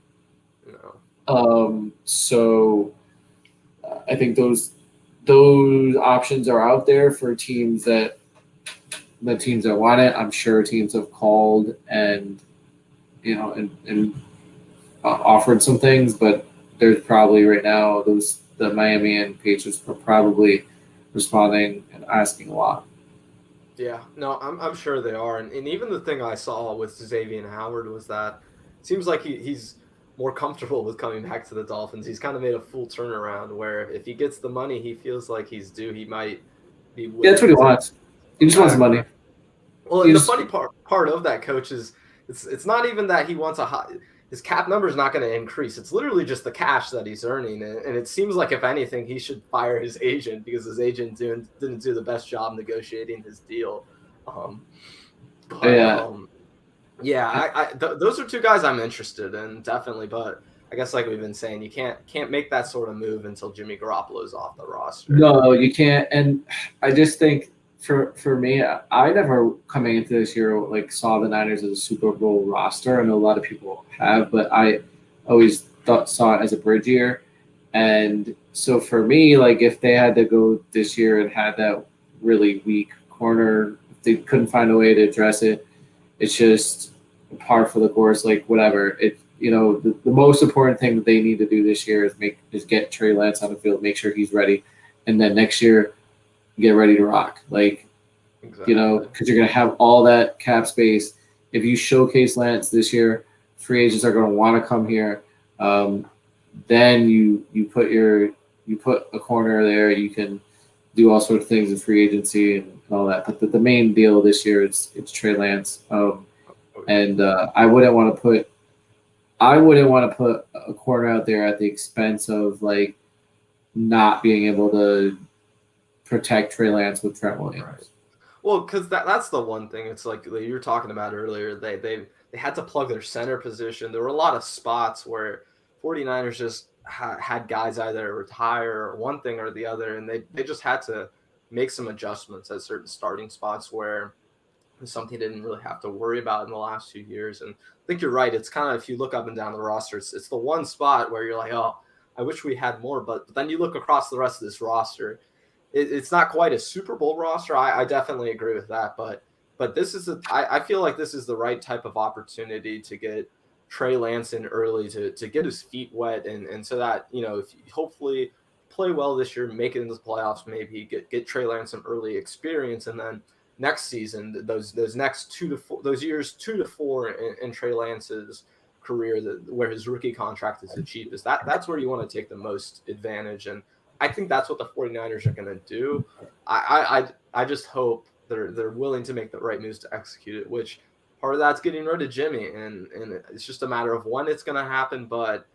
No. So I think those options are out there for teams that want it. I'm sure teams have called and offered some things, but there's probably right now the Miami and Patriots are probably responding and asking a lot. Yeah, no, I'm sure they are, and even the thing I saw with Xavier Howard was that it seems like he's more comfortable with coming back to the Dolphins. He's kind of made a full turnaround where if he gets the money he feels like he's due, he might be willing. Yeah, that's what he wants. He just wants money. Well, and the funny part of that, coach, is it's not even that he wants his cap number is not going to increase. It's literally just the cash that he's earning, and it seems like if anything, he should fire his agent because his agent didn't do the best job negotiating his deal. Those are two guys I'm interested in, definitely. But I guess like we've been saying, you can't make that sort of move until Jimmy Garoppolo's off the roster. No, you can't. And I just think for me, I never coming into this year saw the Niners as a Super Bowl roster. I know a lot of people have, but I always saw it as a bridge year. And so for me, if they had to go this year and had that really weak corner, if they couldn't find a way to address it, it's just par for the course. Whatever. The most important thing that they need to do this year is get Trey Lance on the field, make sure he's ready, and then next year get ready to rock. Exactly. Because you're going to have all that cap space. If you showcase Lance this year, free agents are going to want to come here. Then you put a corner there. You can do all sorts of things in free agency and all that. But the main deal this year it's Trey Lance. And I wouldn't want to put a corner out there at the expense of not being able to protect Trey Lance with Trent Williams. Right. Well, because that's the one thing. It's like you were talking about earlier. They had to plug their center position. There were a lot of spots where 49ers just had guys either retire or one thing or the other, and they just had to make some adjustments at certain starting spots where it's something they didn't really have to worry about in the last few years. And I think you're right. It's kind of, if you look up and down the roster, it's the one spot where you're like, oh, I wish we had more. But then you look across the rest of this roster, it's not quite a Super Bowl roster. I definitely agree with that. But this is I feel like this is the right type of opportunity to get Trey Lance in early to get his feet wet and so that, if you hopefully play well this year, make it into the playoffs, maybe get Trey Lance some early experience, and then next season, those next 2 to 4, those years 2 to 4 in Trey Lance's career, where his rookie contract is the cheapest, that's where you want to take the most advantage. And I think that's what the 49ers are going to do. I just hope they're willing to make the right moves to execute it, which part of that's getting rid of Jimmy, and it's just a matter of when it's going to happen. But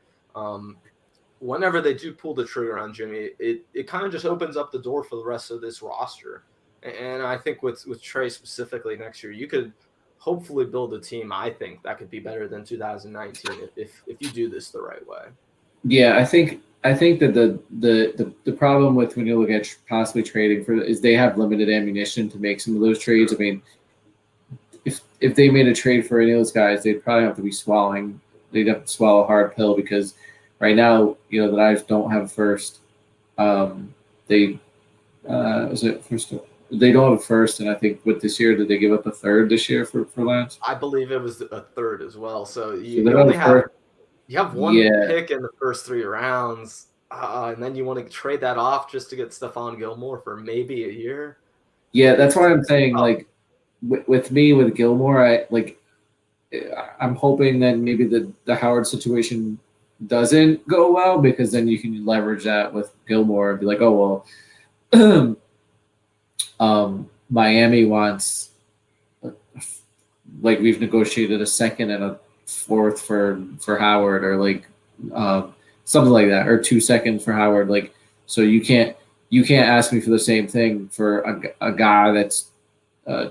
whenever they do pull the trigger on Jimmy, it kind of just opens up the door for the rest of this roster. And I think with Trey specifically next year, you could hopefully build a team, I think, that could be better than 2019 if you do this the right way. Yeah, I think that the problem with when you look at possibly trading is they have limited ammunition to make some of those trades. I mean, if they made a trade for any of those guys, they'd probably have to be they'd have to swallow a hard pill, because right now, the Niners don't have a first. They don't have a first, and I think with this year, did they give up a third this year for Lance? I believe it was a third as well. So you only have one pick in the first 3 rounds, and then you want to trade that off just to get Stephon Gilmore for maybe a year. Yeah, that's why I'm saying with Gilmore, I'm hoping that maybe the Howard situation doesn't go well, because then you can leverage that with Gilmore and be like, oh well. Miami wants, we've negotiated a second and a fourth for Howard, or something like that, or 2 seconds for Howard. So you can't ask me for the same thing for a guy that's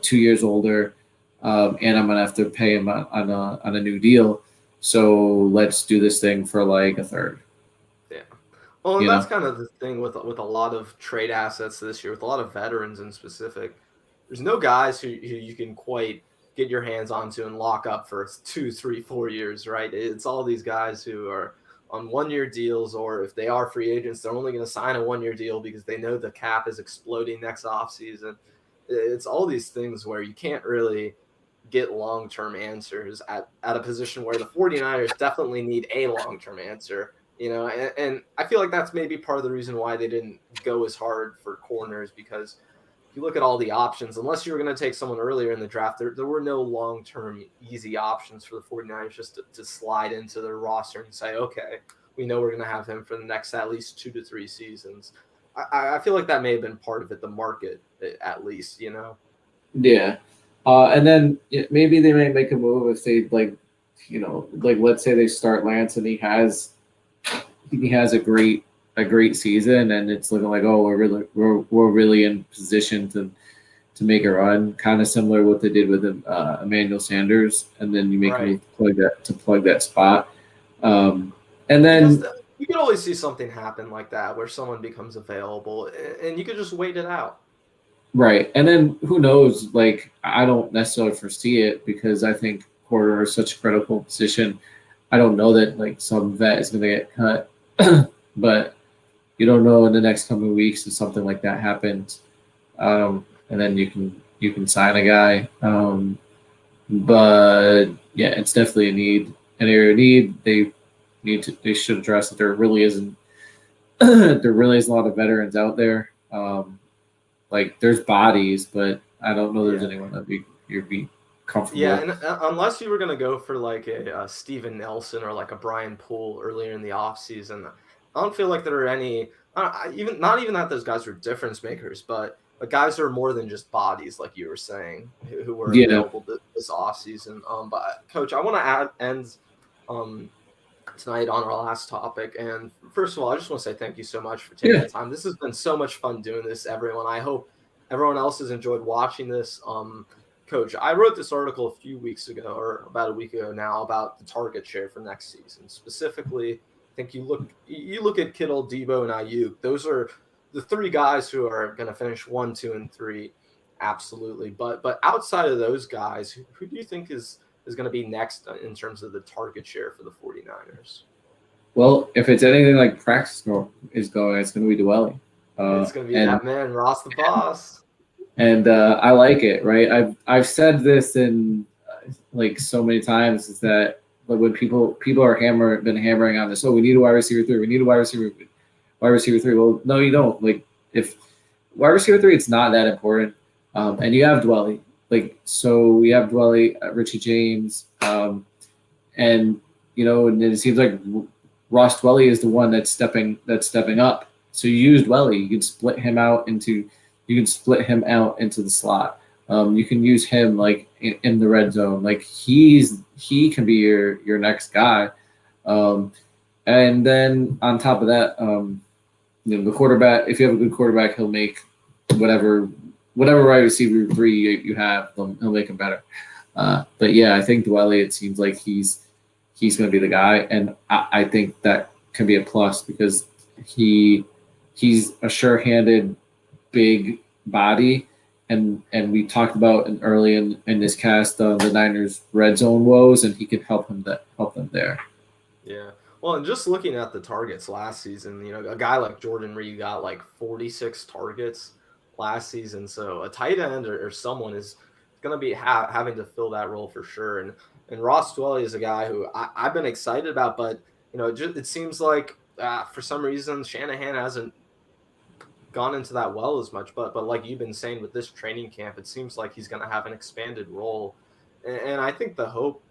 2 years older, and I'm gonna have to pay him on a new deal. So let's do this thing for like a third. Yeah. Well, and You that's know? kind of the thing with a lot of trade assets this year, with a lot of veterans in specific. There's no guys who you can quite get your hands onto and lock up for 2, 3, 4 years, right? It's all these guys who are on 1 year deals, or if they are free agents, they're only going to sign a 1 year deal because they know the cap is exploding next offseason. It's all these things where you can't really get long-term answers at a position where the 49ers definitely need a long-term answer, and I feel like that's maybe part of the reason why they didn't go as hard for corners, because if you look at all the options, unless you were going to take someone earlier in the draft, there were no long-term easy options for the 49ers just to slide into their roster and say, okay, we know we're going to have him for the next at least 2 to 3 seasons. I feel like that may have been part of it, the market at least, Yeah. And then maybe they may make a move if they like let's say they start Lance and he has a great season and it's looking like, oh, we're really in position to make a run, kind of similar to what they did with Emmanuel Sanders, and then you make a right. move to plug that spot. And Because then you could always see something happen like that where someone becomes available and you could just wait it out. right, and then who knows? Like I don't necessarily foresee it because I think corner is such a critical position. I don't know that like some vet is going to get cut, but you don't know in the next coming weeks if something like that happens, and then you can sign a guy. But yeah, it's definitely a need, an area of need. They should address that. There really isn't there really is a lot of veterans out there. Like there's bodies, but I don't know there's Yeah. anyone that you'd be comfortable. Yeah, and unless you were going to go for like a Steven Nelson or like a Brian Poole earlier in the offseason, I don't feel like there are any, even not even that those guys are difference makers, but guys who are more than just bodies, like you were saying, who were Yeah, available this offseason. But Coach, I want to end um, tonight on our last topic. And first of all, I just want to say thank you so much for taking yeah, the time. This has been so much fun doing this, everyone. I hope everyone else has enjoyed watching this. Coach, I wrote this article a few weeks ago, or about a week ago now, about the target share for next season. Specifically, I think you look at Kittle, Debo, and Ayuk. Those are the three guys who are going to finish 1, 2, and 3. Absolutely. But outside of those guys, who do you think is going to be next in terms of the target share for the 49ers? well, if it's anything like practice is going, it's going to be Dwelly. It's going to be And that man, Ross the Boss. I like it, right? I've said this in like so many times is that like when people are been hammering on this, oh, we need a wide receiver 3, we need a wide receiver 3. Well, no, you don't. Like if wide receiver 3, it's not that important. And you have Dwelly, like so we have Dwelly, Richie James, and and it seems like Ross Dwelly is the one that's stepping up. So you use Dwelly, you can split him out into the slot. You can use him like in the red zone. Like he can be your next guy. And then on top of that, the quarterback. If you have a good quarterback, he'll make whatever wide receiver 3 you have, he'll make him better. But yeah, I think Dwelly. It seems like he's going to be the guy, and I think that can be a plus because he's a sure-handed big body, and we talked about early in this cast the Niners red zone woes, and he can help them there. Yeah. Well, and just looking at the targets last season, a guy like Jordan Reed got like 46 targets last season. So a tight end or someone is going to be having to fill that role for sure. And Ross Dwelly is a guy who I've been excited about, but it seems like for some reason Shanahan hasn't gone into that well as much. But like you've been saying with this training camp, it seems like he's going to have an expanded role. And I think the hope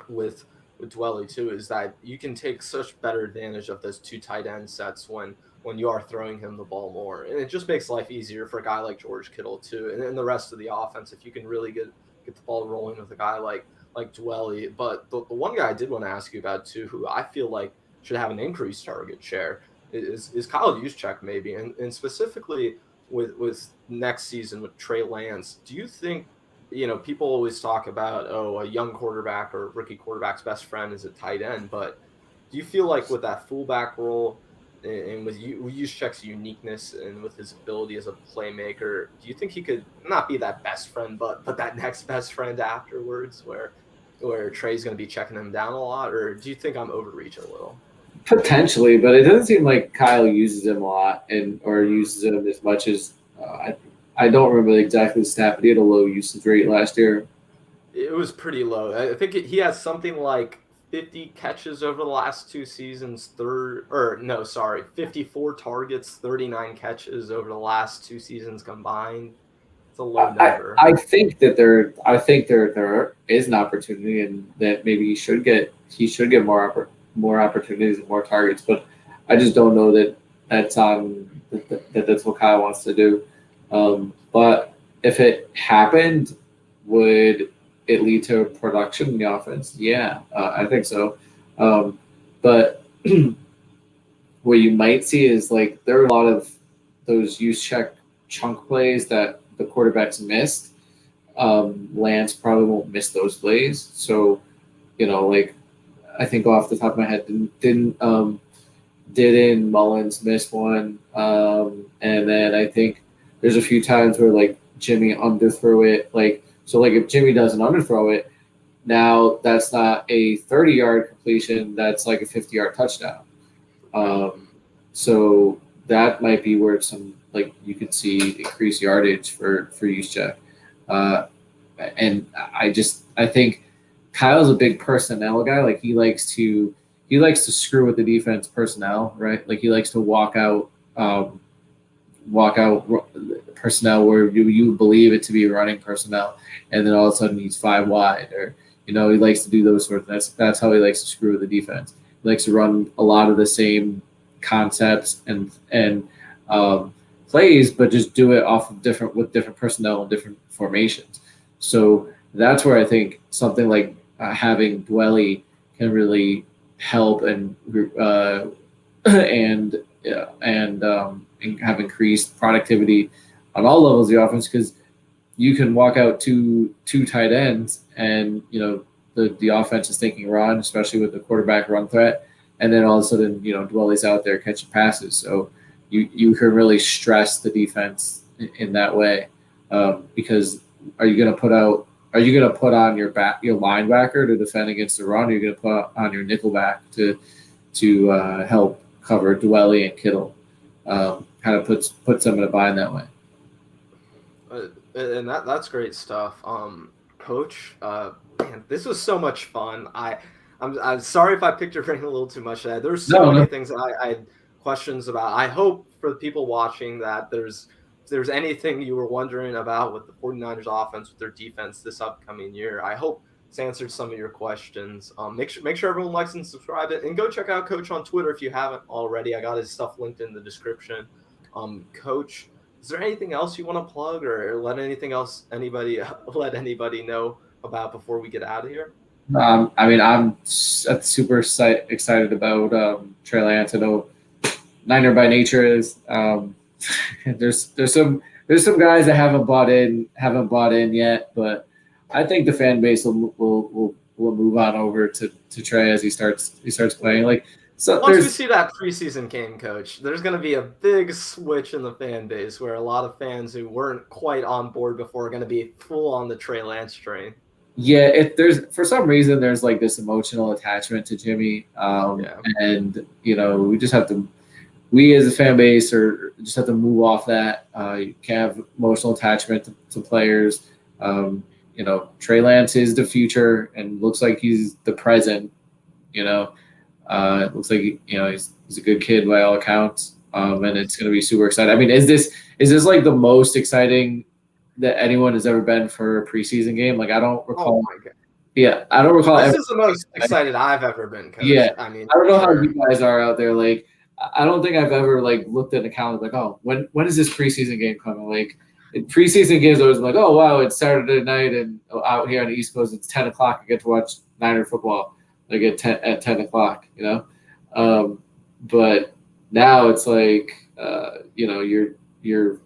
with Dwelly too is that you can take such better advantage of those two tight end sets when you are throwing him the ball more, and it just makes life easier for a guy like George Kittle too, and the rest of the offense if you can really get the ball rolling with a guy like Dwelly. But the one guy I did want to ask you about too, who I feel like should have an increased target share, is Kyle Juszczyk maybe, and specifically with next season with Trey Lance. Do you think people always talk about, a young quarterback or rookie quarterback's best friend is a tight end. But do you feel like with that fullback role and with Juszczyk's uniqueness and with his ability as a playmaker, do you think he could not be that best friend, but that next best friend afterwards, where Trey's going to be checking him down a lot? Or do you think I'm overreaching a little? Potentially, but it doesn't seem like Kyle uses him a lot or uses him as much as I don't remember exactly the stat, but he had a low usage rate last year. It was pretty low. I think he has something like 50 catches over the last 2 seasons. 54 targets, 39 catches over the last 2 seasons combined. It's a low number. I think there is an opportunity, and that maybe he should get more opportunities and more targets. But I just don't know that's what Kyle wants to do. But if it happened, would it lead to production in the offense? Yeah, I think so. But what you might see is like there are a lot of those Juszczyk chunk plays that the quarterbacks missed. Lance probably won't miss those plays. So, like I think off the top of my head, didn't Mullins miss one? And then I think there's a few times where like Jimmy underthrew it. So if Jimmy doesn't underthrow it, now that's not a 30-yard completion. That's like a 50-yard touchdown. So that might be where you could see increased yardage for Juszczyk. And I think Kyle's a big personnel guy. Like he likes to screw with the defense personnel, right? Like he likes to walk out personnel where you believe it to be running personnel, and then all of a sudden he's 5 wide, or he likes to do those sorts of things. That's how he likes to screw with the defense. He likes to run a lot of the same concepts and plays, but just do it with different personnel and different formations. So that's where I think something like having Dwelly can really help and have increased productivity on all levels of the offense, because you can walk out two tight ends and the offense is thinking run, especially with the quarterback run threat, and then all of a sudden Dwelly's out there catching passes. So you can really stress the defense in that way, because are you going to put on your linebacker to defend against the run? Or are you going to put on your nickelback to help cover Dwelly and Kittle? Kind of puts them in a bind that way. And that's great stuff. Coach, man, this was so much fun. I'm sorry if I picked your brain a little too much. There's so many things that I had questions about. I hope for the people watching that if there's anything you were wondering about with the 49ers offense, with their defense this upcoming year, I hope it's answered some of your questions. Make sure everyone likes and subscribe it, and go check out Coach on Twitter if you haven't already. I got his stuff linked in the description. Coach, is there anything else you want to plug, or let anybody know about before we get out of here? I'm super excited about Trey Lance. I know Niner by nature is. There's some guys that haven't bought in yet, but I think the fan base will move on over to Trey as he starts playing. Once we see that preseason game, Coach, there's going to be a big switch in the fan base where a lot of fans who weren't quite on board before are going to be full on the Trey Lance train. Yeah, if there's for some reason there's like this emotional attachment to Jimmy, and we just have to. We as a fan base just have to move off that. You can't have emotional attachment to players. Trey Lance is the future and looks like he's the present. It looks like he's a good kid by all accounts, and it's going to be super exciting. I mean, is this like the most exciting that anyone has ever been for a preseason game? Like I don't recall. Oh my God. Yeah, I don't recall. This is the most excited I've ever been, Coach. Yeah, I mean, I don't know how you guys are out there. Like, I don't think I've ever looked at an account like, oh, when is this preseason game coming? Like, preseason games always like, oh wow, it's Saturday night and out here on the East Coast it's 10 o'clock. I get to watch Niner football like at 10 o'clock. But now it's like you're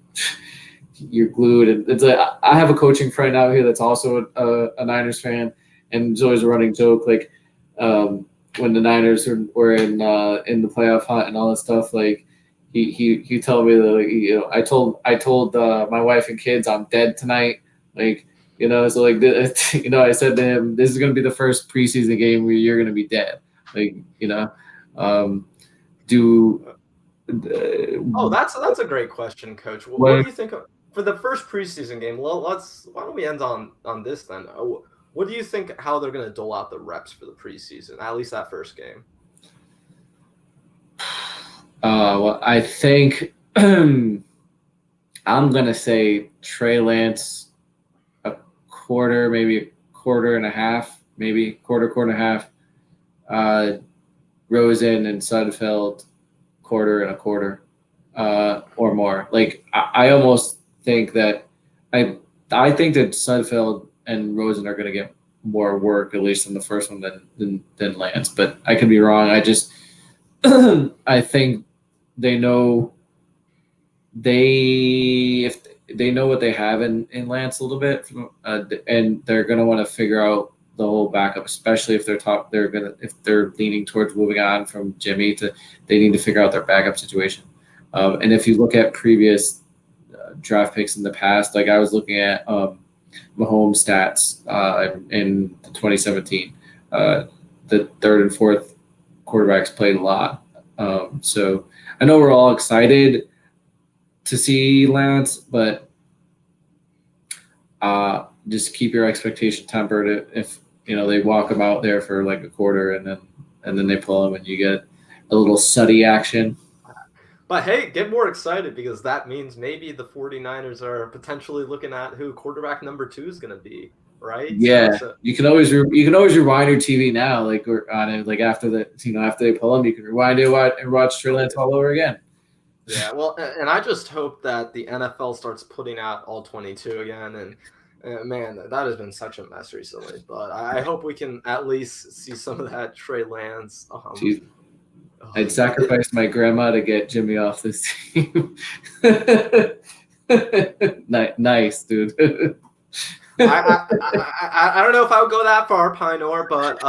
you're glued. And it's like I have a coaching friend out here that's also a Niners fan, and it's always a running joke like when the Niners were in the playoff hunt and all that stuff. Like he told me that I told my wife and kids I'm dead tonight. Like so like I said to him, this is gonna be the first preseason game where you're gonna be dead. Like do. Oh, that's a great question, Coach. What do you think for the first preseason game? Well, why don't we end on this then? What do you think how they're going to dole out the reps for the preseason? At least that first game. Well, I think I'm gonna say Trey Lance a quarter, maybe a quarter and a half, maybe quarter and a half. Rosen and Sudfeld quarter and a quarter or more. Like I almost think that I think that Sudfeld and Rosen are going to get more work, at least in the first one than Lance. But I could be wrong. I just I think they know if they know what they have in Lance a little bit, and they're going to want to figure out the whole backup, especially if if they're leaning towards moving on from Jimmy they need to figure out their backup situation. And if you look at previous draft picks in the past, like I was looking at Mahomes stats in 2017, the third and fourth quarterbacks played a lot. So I know we're all excited to see Lance, but just keep your expectation tempered. If they walk him out there for like a quarter and then they pull him and you get a little Suddy action. But hey, get more excited because that means maybe the 49ers are potentially looking at who quarterback number 2 is going to be, right? Yeah, so you can always rewind your TV now, like on it, like after they pull him, you can rewind it and watch Trey Lance all over again. Yeah, well, and I just hope that the NFL starts putting out all 22 again. And man, that has been such a mess recently. But I hope we can at least see some of that Trey Lance. I'd sacrifice my grandma to get Jimmy off this team. Nice, dude. I don't know if I would go that far, Pinor, but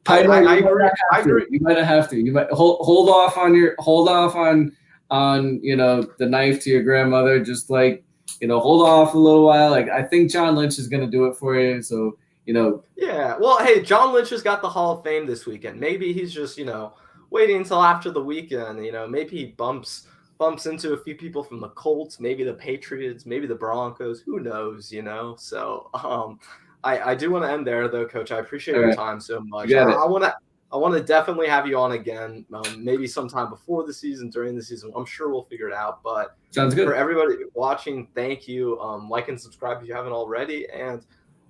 Pinor, I agree. You might have to. You might hold off on the knife to your grandmother. Just like hold off a little while. Like I think John Lynch is going to do it for you. So Yeah. Well, hey, John Lynch has got the Hall of Fame this weekend. Maybe he's just waiting until after the weekend. Maybe he bumps into a few people from the Colts, maybe the Patriots, maybe the Broncos. Who knows? So I do want to end there though, Coach. I appreciate your time so much. I want to definitely have you on again, maybe sometime before the season, during the season. I'm sure we'll figure it out. But sounds good. For everybody watching, thank you. Like and subscribe if you haven't already. And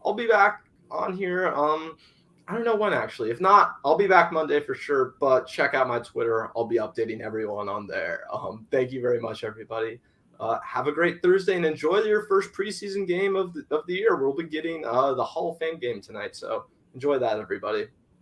I'll be back on here. I don't know when actually. If not, I'll be back Monday for sure. But check out my Twitter. I'll be updating everyone on there. Thank you very much, everybody. Have a great Thursday and enjoy your first preseason game of the year. We'll be getting the Hall of Fame game tonight. So enjoy that, everybody.